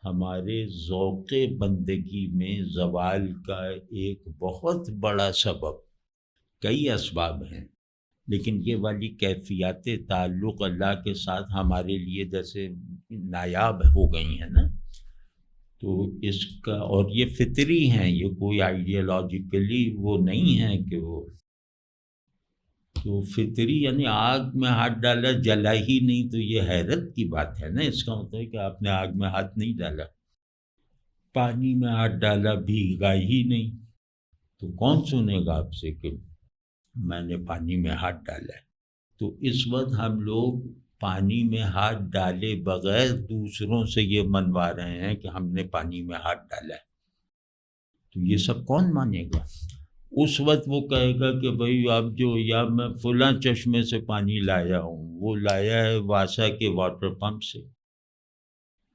ہمارے ذوق بندگی میں زوال کا ایک بہت بڑا سبب، کئی اسباب ہیں لیکن یہ والی کیفیات تعلق اللہ کے ساتھ ہمارے لیے جیسے نایاب ہو گئی ہیں نا، تو اس کا اور یہ فطری ہیں، یہ کوئی آئیڈیالوجیکلی وہ نہیں ہے کہ وہ تو فطری یعنی آگ میں ہاتھ ڈالا جلا ہی نہیں، تو یہ حیرت کی بات ہے نا. اس کا مطلب ہے کہ آپ نے آگ میں ہاتھ نہیں ڈالا، پانی میں ہاتھ ڈالا بھیگا ہی نہیں، تو کون سنے گا آپ سے کہ میں نے پانی میں ہاتھ ڈالا ہے. تو اس وقت ہم لوگ پانی میں ہاتھ ڈالے بغیر دوسروں سے یہ منوا رہے ہیں کہ ہم نے پانی میں ہاتھ ڈالا ہے. تو یہ سب کون مانے گا؟ اس وقت وہ کہے گا کہ بھئی اب جو یا میں فلاں چشمے سے پانی لایا ہوں، وہ لایا ہے واسا کے واٹر پمپ سے،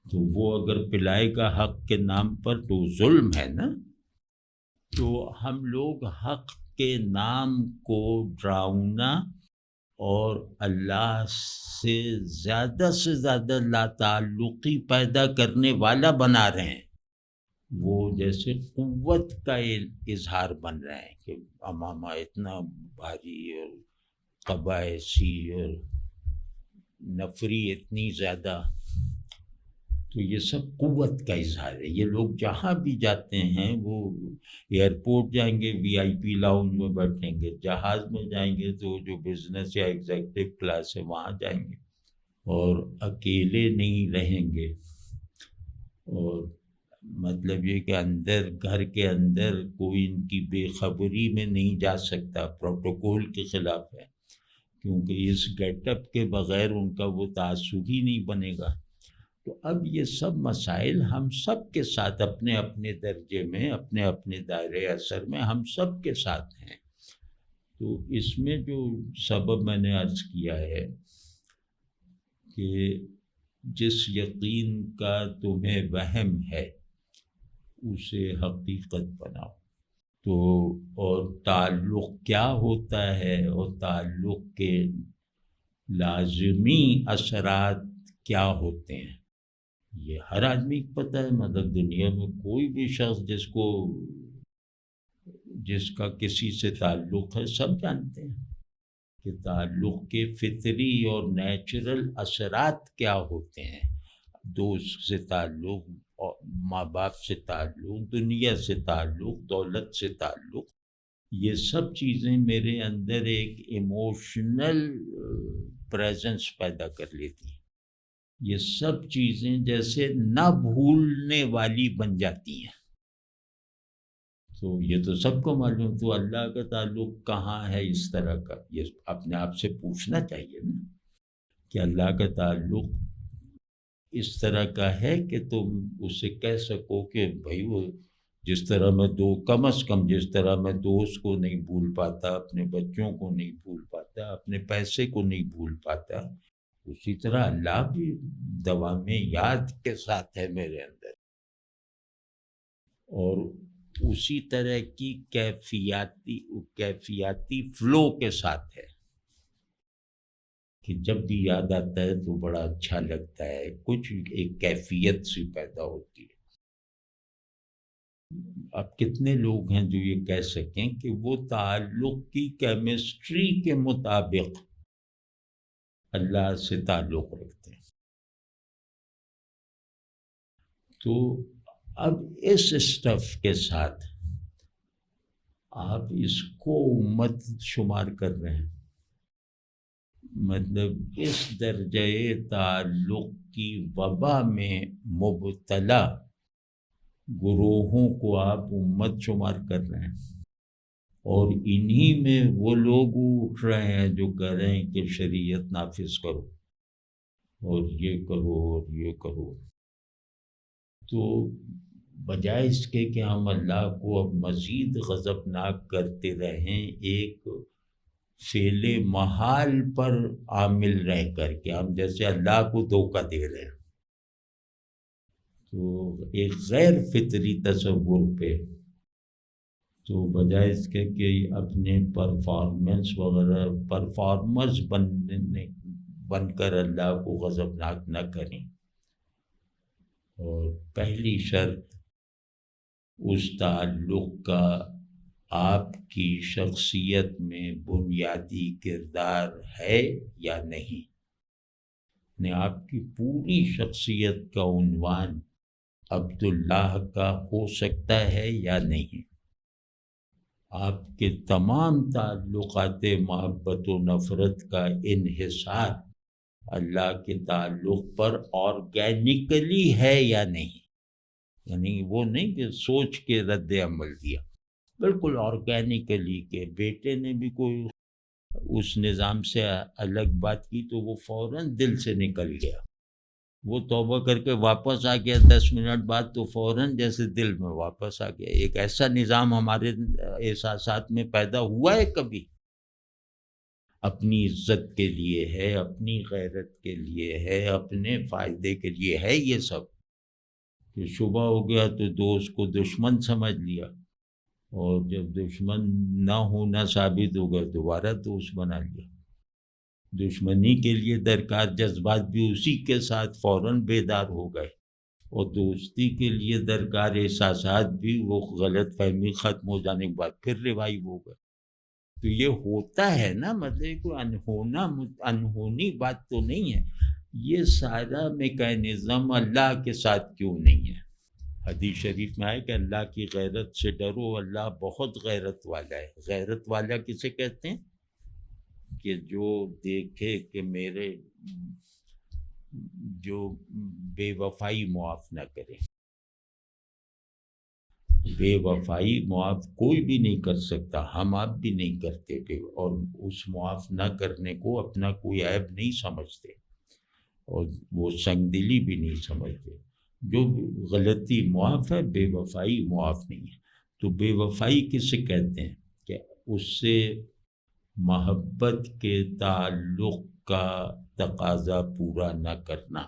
تو وہ اگر پلائے گا حق کے نام پر تو ظلم ہے نا. تو ہم لوگ حق کے نام کو ڈراؤنا اور اللہ سے زیادہ لا تعلقی پیدا کرنے والا بنا رہے ہیں. وہ جیسے قوت کا اظہار بن رہے ہیں کہ امامہ اتنا بھاری اور قبا ایسی اور نفری اتنی زیادہ، تو یہ سب قوت کا اظہار ہے. یہ لوگ جہاں بھی جاتے ہیں، وہ ایئرپورٹ جائیں گے وی آئی پی لاؤنج میں بیٹھیں گے، جہاز میں جائیں گے تو جو بزنس یا ایگزیکٹو کلاس ہے وہاں جائیں گے اور اکیلے نہیں رہیں گے. اور مطلب یہ کہ اندر گھر کے اندر کوئی ان کی بے خبری میں نہیں جا سکتا، پروٹوکول کے خلاف ہے. کیونکہ اس گیٹ اپ کے بغیر ان کا وہ تعصب ہی نہیں بنے گا۔ تو اب یہ سب مسائل ہم سب کے ساتھ اپنے اپنے درجے میں، اپنے اپنے دائرۂ اثر میں ہم سب کے ساتھ ہیں۔ تو اس میں جو سبب میں نے عرض کیا ہے کہ جس یقین کا تمہیں وہم ہے اسے حقیقت بناؤ۔ تو اور تعلق کیا ہوتا ہے اور تعلق کے لازمی اثرات کیا ہوتے ہیں یہ ہر آدمی کو پتہ ہے۔ مطلب دنیا میں کوئی بھی شخص جس کا کسی سے تعلق ہے سب جانتے ہیں کہ تعلق کے فطری اور نیچرل اثرات کیا ہوتے ہیں۔ دوست سے تعلق، ماں باپ سے تعلق، دنیا سے تعلق، دولت سے تعلق، یہ سب چیزیں میرے اندر ایک ایموشنل پریزنس پیدا کر لیتی ہیں۔ یہ سب چیزیں جیسے نہ بھولنے والی بن جاتی ہیں۔ تو یہ تو سب کو معلوم، تو اللہ کا تعلق کہاں ہے اس طرح کا؟ یہ اپنے آپ سے پوچھنا چاہیے نا کہ اللہ کا تعلق اس طرح کا ہے کہ تم اسے کہہ سکو کہ بھائی وہ جس طرح میں کم از کم جس طرح میں دوست کو نہیں بھول پاتا، اپنے بچوں کو نہیں بھول پاتا، اپنے پیسے کو نہیں بھول پاتا، اسی طرح اللہ بھی دوام یاد کے ساتھ ہے میرے اندر، اور اسی طرح کی کیفیاتی فلو کے ساتھ ہے کہ جب بھی یاد آتا ہے تو بڑا اچھا لگتا ہے، کچھ ایک کیفیت سی پیدا ہوتی ہے۔ اب کتنے لوگ ہیں جو یہ کہہ سکیں کہ وہ تعلق کی کیمسٹری کے مطابق اللہ سے تعلق رکھتے ہیں؟ تو اب اس اسٹف کے ساتھ آپ اس کو امت شمار کر رہے ہیں، مطلب اس درجۂ تعلق کی وبا میں مبتلا گروہوں کو آپ امت شمار کر رہے ہیں، اور انہی میں وہ لوگ اٹھ رہے ہیں جو کہہ رہے ہیں کہ شریعت نافذ کرو اور یہ کرو اور یہ کرو۔ تو بجائے اس کے کہ ہم اللہ کو اب مزید غضبناک کرتے رہیں، ایک فعل محال پر عامل رہ کر کے ہم جیسے اللہ کو دھوکہ دے رہے ہیں، تو ایک غیر فطری تصور پہ، تو بجائے اس کے کہ اپنے پرفارمرز بن کر اللہ کو غضبناک نہ کریں، اور پہلی شرط اس تعلق کا آپ کی شخصیت میں بنیادی کردار ہے یا نہیں، یعنی آپ کی پوری شخصیت کا عنوان عبداللہ کا ہو سکتا ہے یا نہیں، آپ کے تمام تعلقات محبت و نفرت کا انحصار اللہ کے تعلق پر آرگینیکلی ہے یا نہیں، یعنی وہ نہیں کہ سوچ کے رد عمل دیا، بالکل آرگینیکلی کہ بیٹے نے بھی کوئی اس نظام سے الگ بات کی تو وہ فوراً دل سے نکل گیا، وہ توبہ کر کے واپس آ گیا 10 منٹ بعد تو فوراً جیسے دل میں واپس آ گیا۔ ایک ایسا نظام ہمارے احساسات میں پیدا ہوا ہے کبھی؟ اپنی عزت کے لیے ہے، اپنی غیرت کے لیے ہے، اپنے فائدے کے لیے ہے، یہ سب کہ شبہ ہو گیا تو دوست کو دشمن سمجھ لیا، اور جب دشمن نہ ہونا ثابت ہو گیا دوبارہ دوست بنا لیا۔ دشمنی کے لیے درکار جذبات بھی اسی کے ساتھ فوراً بیدار ہو گئے، اور دوستی کے لیے درکار احساسات بھی وہ غلط فہمی ختم ہو جانے کے بعد پھر ریوائیو ہو گئے۔ تو یہ ہوتا ہے نا، مطلب کوئی انہونی بات تو نہیں ہے، یہ سارا میکینزم اللہ کے ساتھ کیوں نہیں ہے؟ حدیث شریف میں آئے کہ اللہ کی غیرت سے ڈرو، اللہ بہت غیرت والا ہے۔ غیرت والا کسے کہتے ہیں؟ کہ جو دیکھے کہ میرے جو بے وفائی معاف نہ کرے، بے وفائی معاف کوئی بھی نہیں کر سکتا، ہم آپ بھی نہیں کرتے تھے، اور اس معاف نہ کرنے کو اپنا کوئی عیب نہیں سمجھتے، اور وہ سنگ دلی بھی نہیں سمجھتے۔ جو غلطی معاف ہے، بے وفائی معاف نہیں ہے۔ تو بے وفائی کسے کہتے ہیں؟ کہ اس سے محبت کے تعلق کا تقاضا پورا نہ کرنا۔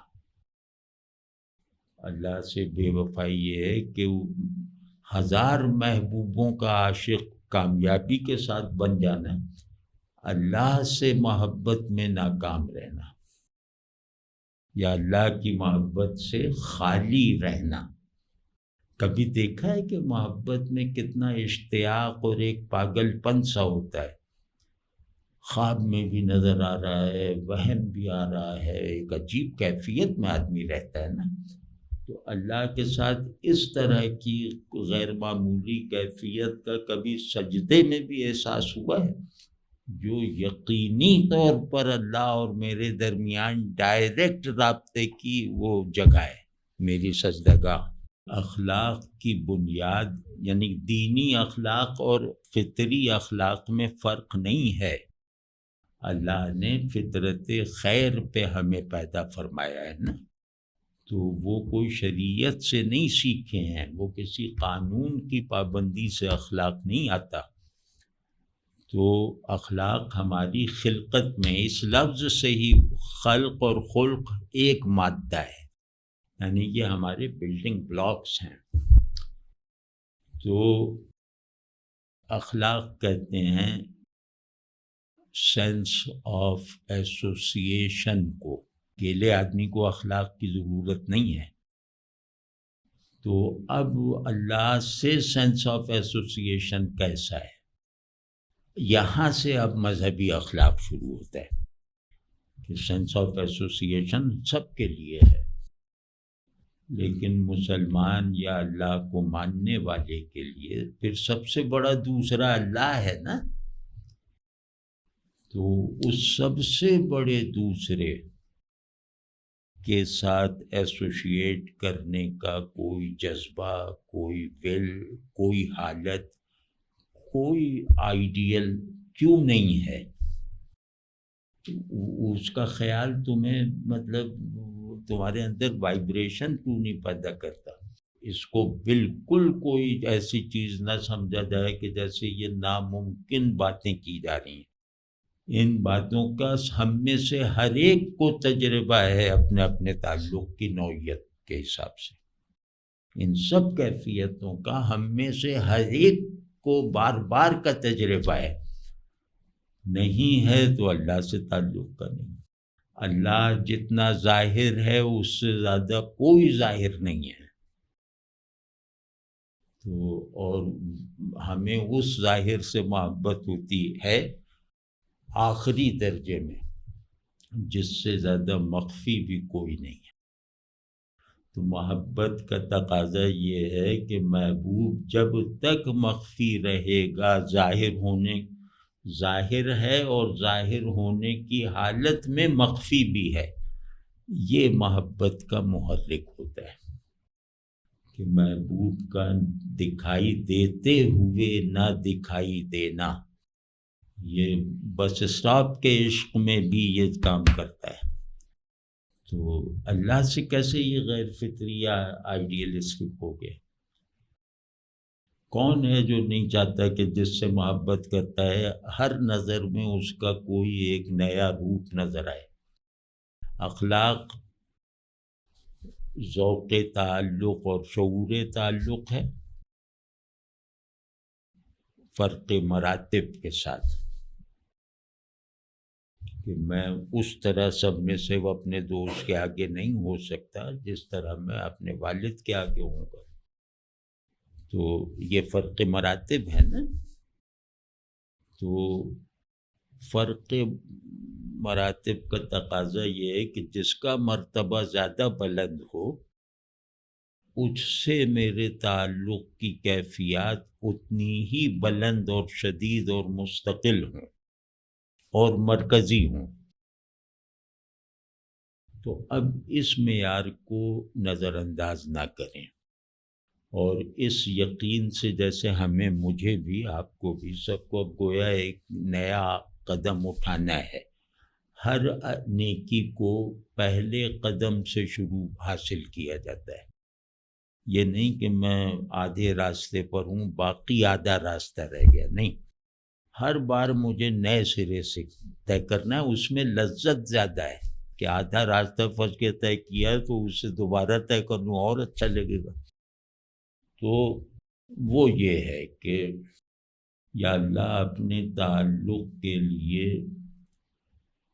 اللہ سے بے وفائی یہ ہے کہ وہ ہزار محبوبوں کا عاشق کامیابی کے ساتھ بن جانا، اللہ سے محبت میں ناکام رہنا، یا اللہ کی محبت سے خالی رہنا۔ کبھی دیکھا ہے کہ محبت میں کتنا اشتیاق اور ایک پاگل پن سا ہوتا ہے، خواب میں بھی نظر آ رہا ہے، وہم بھی آ رہا ہے، ایک عجیب کیفیت میں آدمی رہتا ہے نا۔ تو اللہ کے ساتھ اس طرح کی غیر معمولی کیفیت کا کبھی سجدے میں بھی احساس ہوا ہے؟ جو یقینی طور پر اللہ اور میرے درمیان ڈائریکٹ رابطے کی وہ جگہ ہے، میری سجدگاہ۔ اخلاق کی بنیاد یعنی دینی اخلاق اور فطری اخلاق میں فرق نہیں ہے۔ اللہ نے فطرت خیر پہ ہمیں پیدا فرمایا ہے نا، تو وہ کوئی شریعت سے نہیں سیکھے ہیں، وہ کسی قانون کی پابندی سے اخلاق نہیں آتا۔ تو اخلاق ہماری خلقت میں، اس لفظ سے ہی خلق اور خلق ایک مادہ ہے، یعنی کہ ہمارے بلڈنگ بلاکس ہیں۔ تو اخلاق کہتے ہیں سینس آف ایسوسیشن کو، اکیلے آدمی کو اخلاق کی ضرورت نہیں ہے۔ تو اب اللہ سے سینس آف ایسوسیشن کیسا ہے؟ یہاں سے اب مذہبی اخلاق شروع ہوتا ہے کہ سینس آف ایسوسیشن سب کے لیے ہے، لیکن مسلمان یا اللہ کو ماننے والے کے لیے پھر سب سے بڑا دوسرا اللہ ہے نا۔ تو اس سب سے بڑے دوسرے کے ساتھ ایسوشیٹ کرنے کا کوئی جذبہ، کوئی ول، کوئی حالت، کوئی آئیڈیل کیوں نہیں ہے؟ اس کا خیال تمہیں مطلب تمہارے اندر وائبریشن کیوں نہیں پیدا کرتا؟ اس کو بالکل کوئی ایسی چیز نہ سمجھا جائے کہ جیسے یہ ناممکن باتیں کی جا رہی ہیں۔ ان باتوں کا ہم میں سے ہر ایک کو تجربہ ہے اپنے اپنے تعلق کی نوعیت کے حساب سے۔ ان سب کیفیتوں کا ہم میں سے ہر ایک کو بار بار کا تجربہ ہے۔ نہیں ہے تو اللہ سے تعلق کا نہیں۔ اللہ جتنا ظاہر ہے اس سے زیادہ کوئی ظاہر نہیں ہے۔ تو اور ہمیں اس ظاہر سے محبت ہوتی ہے آخری درجے میں، جس سے زیادہ مخفی بھی کوئی نہیں ہے۔ تو محبت کا تقاضا یہ ہے کہ محبوب جب تک مخفی رہے گا، ظاہر ہے اور ظاہر ہونے کی حالت میں مخفی بھی ہے، یہ محبت کا محرک ہوتا ہے کہ محبوب کا دکھائی دیتے ہوئے نہ دکھائی دینا۔ یہ بس اسٹاپ کے عشق میں بھی یہ کام کرتا ہے۔ تو اللہ سے کیسے یہ غیر فطری یا آئیڈیلسٹک ہو گئے؟ کون ہے جو نہیں چاہتا کہ جس سے محبت کرتا ہے ہر نظر میں اس کا کوئی ایک نیا روپ نظر آئے؟ اخلاق ذوق تعلق اور شعور تعلق ہے، فرق مراتب کے ساتھ، کہ میں اس طرح سب میں سے وہ اپنے دوست کے آگے نہیں ہو سکتا جس طرح میں اپنے والد کے آگے ہوں گا۔ تو یہ فرق مراتب ہے نا۔ تو فرق مراتب کا تقاضا یہ ہے کہ جس کا مرتبہ زیادہ بلند ہو اس سے میرے تعلق کی کیفیات اتنی ہی بلند اور شدید اور مستقل ہوں اور مرکزی ہوں۔ تو اب اس معیار کو نظر انداز نہ کریں، اور اس یقین سے جیسے مجھے بھی، آپ کو بھی، سب کو اب گویا ایک نیا قدم اٹھانا ہے۔ ہر نیکی کو پہلے قدم سے شروع حاصل کیا جاتا ہے۔ یہ نہیں کہ میں آدھے راستے پر ہوں باقی آدھا راستہ رہ گیا، نہیں، ہر بار مجھے نئے سرے سے طے کرنا ہے۔ اس میں لذت زیادہ ہے کہ آدھا راستہ پھنس کے طے کیا ہے تو اسے دوبارہ طے کر لوں، اور اچھا لگے گا۔ تو وہ یہ ہے کہ یا اللہ اپنے تعلق کے لیے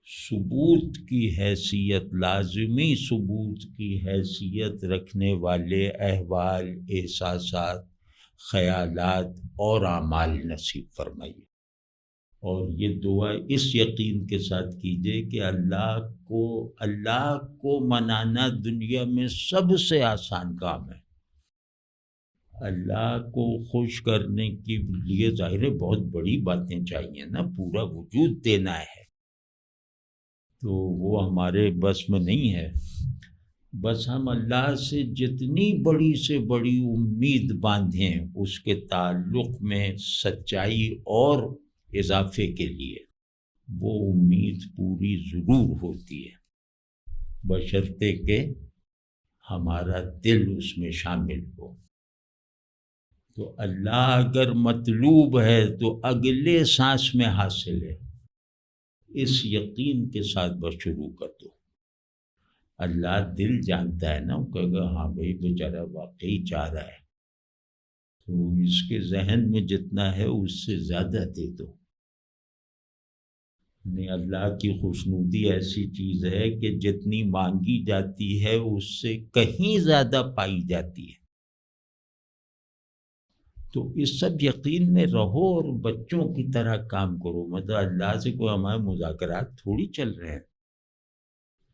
ثبوت کی حیثیت، لازمی ثبوت کی حیثیت رکھنے والے احوال، احساسات، خیالات اور اعمال نصیب فرمائیے۔ اور یہ دعا اس یقین کے ساتھ کیجئے کہ اللہ کو منانا دنیا میں سب سے آسان کام ہے۔ اللہ کو خوش کرنے کے لیے ظاہر ہے بہت بڑی باتیں چاہیے نا، پورا وجود دینا ہے، تو وہ ہمارے بس میں نہیں ہے۔ بس ہم اللہ سے جتنی بڑی سے بڑی امید باندھیں اس کے تعلق میں سچائی اور اضافے کے لیے، وہ امید پوری ضرور ہوتی ہے، بشرطے کہ ہمارا دل اس میں شامل ہو۔ تو اللہ اگر مطلوب ہے تو اگلے سانس میں حاصل ہے، اس یقین کے ساتھ بس شروع کر دو۔ اللہ دل جانتا ہے نا، کہ اگر ہاں بھائی بیچارہ واقعی چاہ رہا ہے تو اس کے ذہن میں جتنا ہے اس سے زیادہ دے دو۔ نہیں، اللہ کی خوشنودی ایسی چیز ہے کہ جتنی مانگی جاتی ہے اس سے کہیں زیادہ پائی جاتی ہے۔ تو اس سب یقین میں رہو اور بچوں کی طرح کام کرو۔ مطلب اللہ سے کوئی ہمارے مذاکرات تھوڑی چل رہے ہیں،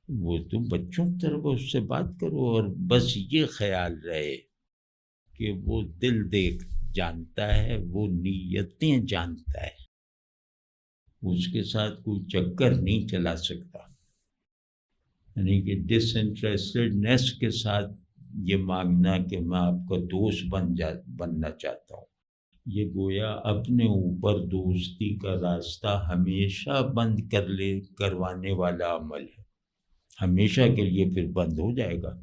وہ تم بچوں کی طرف اس سے بات کرو، اور بس یہ خیال رہے کہ وہ دل جانتا ہے، وہ نیتیں جانتا ہے، اس کے ساتھ کوئی چکر نہیں چلا سکتا۔ یعنی کہ ڈس انٹرسٹڈنیس کے ساتھ یہ مانگنا کہ میں آپ کا دوست بننا چاہتا ہوں، یہ گویا اپنے اوپر دوستی کا راستہ ہمیشہ بند کروانے والا عمل ہے، ہمیشہ کے لیے پھر بند ہو جائے گا۔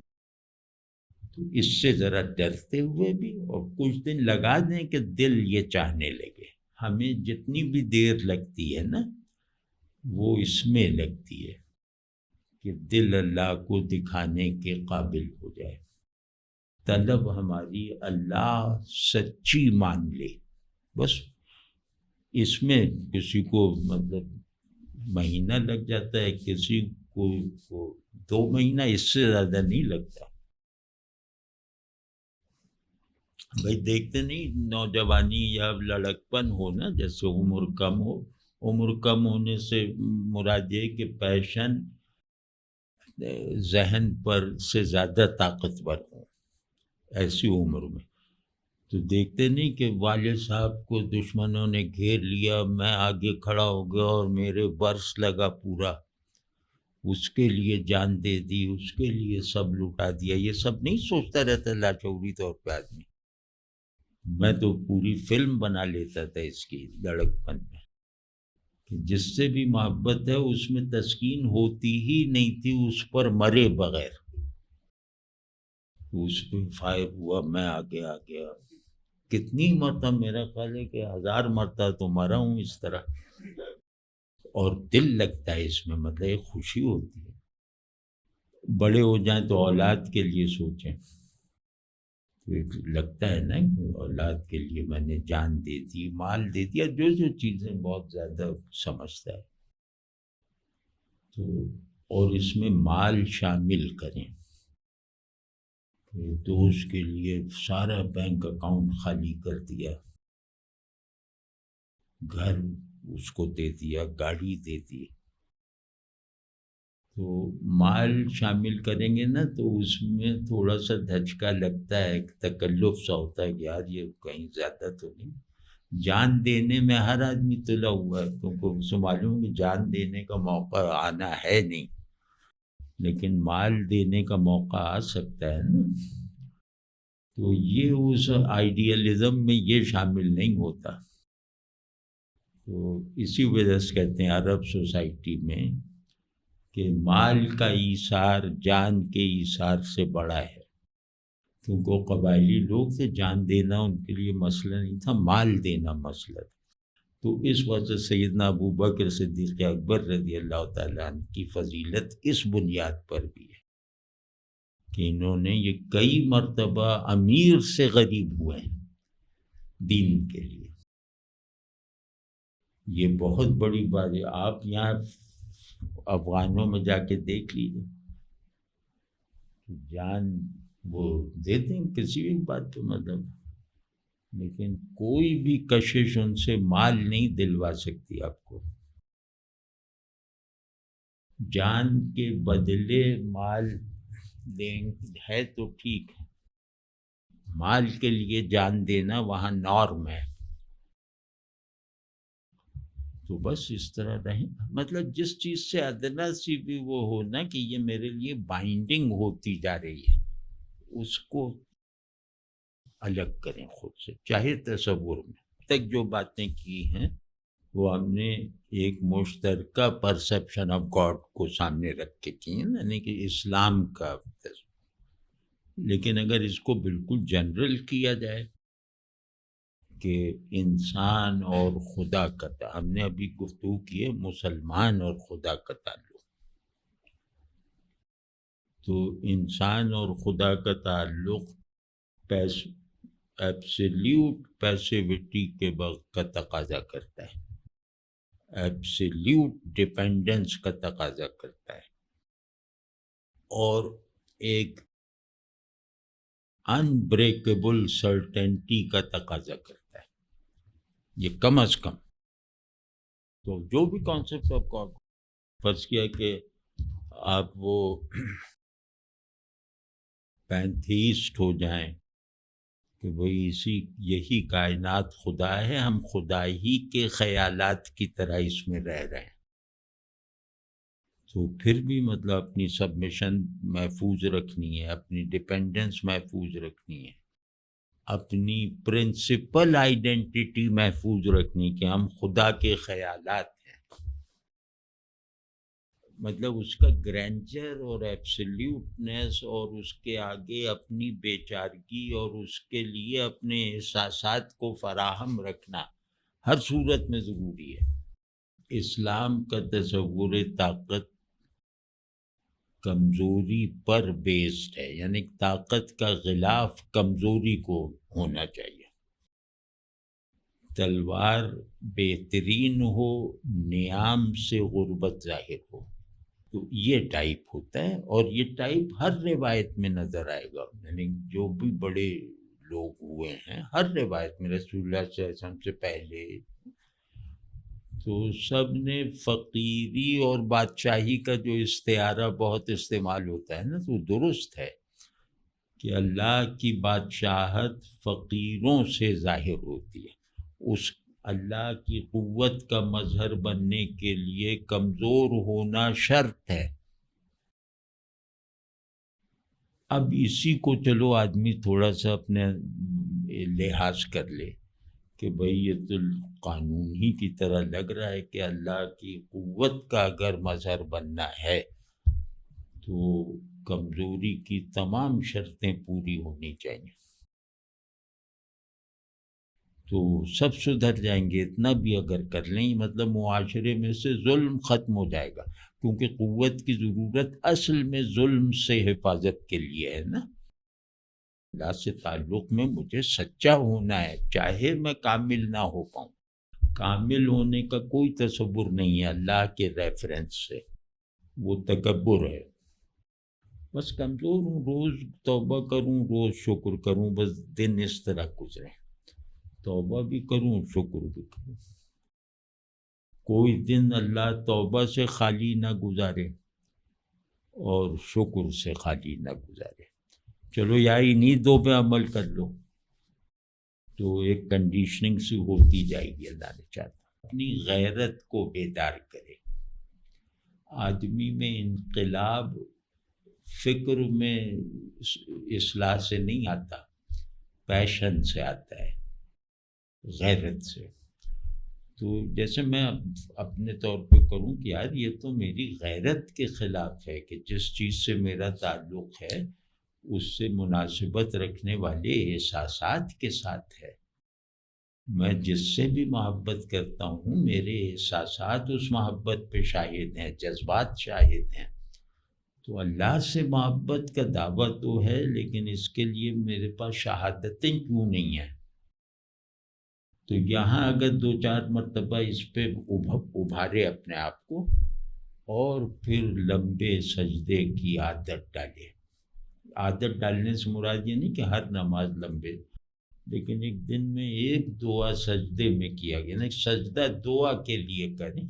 تو اس سے ذرا ڈرتے ہوئے بھی اور کچھ دن لگا دیں کہ دل یہ چاہنے لگے۔ ہمیں جتنی بھی دیر لگتی ہے نا، وہ اس میں لگتی ہے کہ دل اللہ کو دکھانے کے قابل ہو جائے۔ طلب ہماری اللہ سچی مان لے، بس اس میں کسی کو مطلب مہینہ لگ جاتا ہے، کسی کو 2 مہینہ، اس سے زیادہ نہیں لگتا۔ بھائی دیکھتے نہیں، نوجوانی یا لڑکپن ہو نا، جیسے عمر کم ہو، عمر کم ہونے سے مراد یہ کہ پیشن ذہن پر سے زیادہ طاقتور ہو، ایسی عمر میں تو دیکھتے نہیں کہ والد صاحب کو دشمنوں نے گھیر لیا، میں آگے کھڑا ہو گیا اور میرے برس لگا پورا، اس کے لیے جان دے دی، اس کے لیے سب لٹا دیا۔ یہ سب نہیں سوچتا رہتا لاچوری طور پہ آدمی۔ میں تو پوری فلم بنا لیتا تھا اس کی لڑکپن میں، کہ جس سے بھی محبت ہے اس میں تسکین ہوتی ہی نہیں تھی اس پر مرے بغیر۔ اس پہ فائر ہوا، میں آگے آ گیا، کتنی مرتبہ، میرا خیال ہے کہ 1000 مرتبہ تو مرا ہوں اس طرح، اور دل لگتا ہے اس میں، مطلب ایک خوشی ہوتی ہے۔ بڑے ہو جائیں تو اولاد کے لیے سوچیں، لگتا ہے نا کہ اولاد کے لیے میں نے جان دے دی، مال دے دیا، جو چیزیں بہت زیادہ سمجھتا ہے۔ تو اور اس میں مال شامل کریں، تو اس کے لیے سارا بینک اکاؤنٹ خالی کر دیا، گھر اس کو دے دیا، گاڑی دے دی۔ تو مال شامل کریں گے نا تو اس میں تھوڑا سا دھچکا لگتا ہے، تکلف سا ہوتا ہے کہ یار یہ کہیں زیادہ تو نہیں۔ جان دینے میں ہر آدمی تلا ہوا ہے، کیونکہ اسے معلوم ہے کہ جان دینے کا موقع آنا ہے نہیں، لیکن مال دینے کا موقع آ سکتا ہے نا۔ تو یہ اس آئیڈیلزم میں یہ شامل نہیں ہوتا. تو اسی وجہ سے کہتے ہیں عرب سوسائٹی میں کہ مال کا ایثار جان کے ایثار سے بڑا ہے، کیونکہ وہ قبائلی لوگ تھے، جان دینا ان کے لیے مسئلہ نہیں تھا، مال دینا مسئلہ تھا. تو اس وجہ سے سیدنا ابو بکر صدیق اکبر رضی اللہ تعالیٰ عنہ کی فضیلت اس بنیاد پر بھی ہے کہ انہوں نے یہ کئی مرتبہ امیر سے غریب ہوئے ہیں دین کے لیے. یہ بہت بڑی بات ہے. آپ یہاں افغانوں میں جا کے دیکھ لیجیے، جان وہ دیتے ہیں کسی بھی بات پہ مطلب، لیکن کوئی بھی کشش ان سے مال نہیں دلوا سکتی آپ کو. جان کے بدلے مال دیں ہے تو ٹھیک ہے، مال کے لیے جان دینا وہاں نارم ہے. تو بس اس طرح رہیں، مطلب جس چیز سے ادنا سی بھی وہ ہو نا کہ یہ میرے لیے بائنڈنگ ہوتی جا رہی ہے، اس کو الگ کریں خود سے. چاہے تصور میں تک جو باتیں کی ہیں وہ ہم نے ایک مشترکہ پرسیپشن آف گاڈ کو سامنے رکھ کے کی ہیں، یعنی کہ اسلام کا. لیکن اگر اس کو بالکل جنرل کیا جائے کہ انسان اور خدا کا، ہم نے ابھی گفتگو کی ہے مسلمان اور خدا کا تعلق، تو انسان اور خدا کا تعلق ایبسلیوٹ پیسیوٹی کے کا تقاضا کرتا ہے، ایبسلیوٹ ڈیپینڈنس کا تقاضا کرتا ہے، اور ایک انبریکیبل سرٹینٹی کا تقاضا کرتا ہے. یہ کم از کم. تو جو بھی کانسیپٹ آف گاڈ فرض کیا کہ آپ وہ پینتھیسٹ ہو جائیں کہ بھئی یہی کائنات خدا ہے، ہم خدا ہی کے خیالات کی طرح اس میں رہ رہے ہیں، تو پھر بھی مطلب اپنی سبمیشن محفوظ رکھنی ہے، اپنی ڈیپینڈنس محفوظ رکھنی ہے، اپنی پرنسپل آئیڈینٹی محفوظ رکھنی کہ ہم خدا کے خیالات ہیں. مطلب اس کا گرینڈر اور ایبسلیوٹنس اور اس کے آگے اپنی بیچارگی اور اس کے لیے اپنے احساسات کو فراہم رکھنا ہر صورت میں ضروری ہے. اسلام کا تصور طاقت کمزوری پر بیسڈ ہے، یعنی طاقت کا غلاف کمزوری کو ہونا چاہیے. تلوار بہترین ہو، نیام سے غربت ظاہر ہو، تو یہ ٹائپ ہوتا ہے. اور یہ ٹائپ ہر روایت میں نظر آئے گا، یعنی جو بھی بڑے لوگ ہوئے ہیں ہر روایت میں، رسول اللہ صلی اللہ علیہ وسلم سے پہلے تو سب نے فقیری اور بادشاہی کا جو استعارہ بہت استعمال ہوتا ہے نا، تو درست ہے کہ اللہ کی بادشاہت فقیروں سے ظاہر ہوتی ہے. اس اللہ کی قوت کا مظہر بننے کے لیے کمزور ہونا شرط ہے. اب اسی کو چلو آدمی تھوڑا سا اپنے لحاظ کر لے کہ بھئی یہ تو قانون ہی کی طرح لگ رہا ہے کہ اللہ کی قوت کا اگر مظہر بننا ہے تو کمزوری کی تمام شرطیں پوری ہونی چاہیے، تو سب سدھر جائیں گے. اتنا بھی اگر کر لیں مطلب معاشرے میں سے ظلم ختم ہو جائے گا، کیونکہ قوت کی ضرورت اصل میں ظلم سے حفاظت کے لیے ہے نا. اللہ سے تعلق میں مجھے سچا ہونا ہے، چاہے میں کامل نہ ہو پاؤں. کامل ہونے کا کوئی تصور نہیں ہے اللہ کے ریفرنس سے، وہ تکبر ہے. بس کمزور ہوں، روز توبہ کروں، روز شکر کروں، بس دن اس طرح گزرے، توبہ بھی کروں شکر بھی کروں. کوئی دن اللہ توبہ سے خالی نہ گزارے اور شکر سے خالی نہ گزارے. چلو یا انہی دو پہ عمل کر لو تو ایک کنڈیشننگ سی ہوتی جائے گی. اللہ نے چاہتا اپنی غیرت کو بیدار کرے. آدمی میں انقلاب فکر میں اصلاح سے نہیں آتا، پیشن سے آتا ہے، غیرت سے۔ تو جیسے میں اپنے طور پہ کروں کہ یار یہ تو میری غیرت کے خلاف ہے کہ جس چیز سے میرا تعلق ہے اس سے مناسبت رکھنے والے احساسات کے ساتھ ہے۔ میں جس سے بھی محبت کرتا ہوں میرے احساسات اس محبت پہ شاہد ہیں، جذبات شاہد ہیں۔ تو اللہ سے محبت کا دعویٰ تو ہے، لیکن اس کے لیے میرے پاس شہادتیں کیوں نہیں ہیں؟ تو یہاں اگر 2-4 مرتبہ اس پہ ابھارے اپنے آپ کو، اور پھر لمبے سجدے کی عادت ڈالے۔ عادت ڈالنے سے مراد یہ نہیں کہ ہر نماز لمبے، لیکن ایک دن میں ایک دعا سجدے میں کیا گیا نا، سجدہ دعا کے لیے کریں،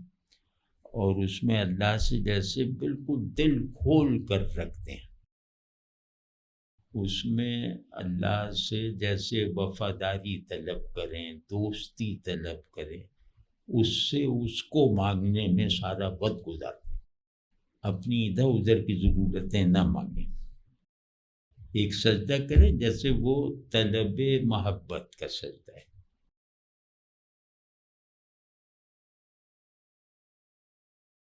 اور اس میں اللہ سے جیسے بالکل دل کھول کر رکھتے ہیں، اس میں اللہ سے جیسے وفاداری طلب کریں، دوستی طلب کریں، اس سے اس کو مانگنے میں سارا وقت گزارتے ہیں، اپنی ادھر ادھر کی ضرورتیں نہ مانگیں۔ ایک سجدہ کریں جیسے وہ طلب محبت کا سجدہ ہے۔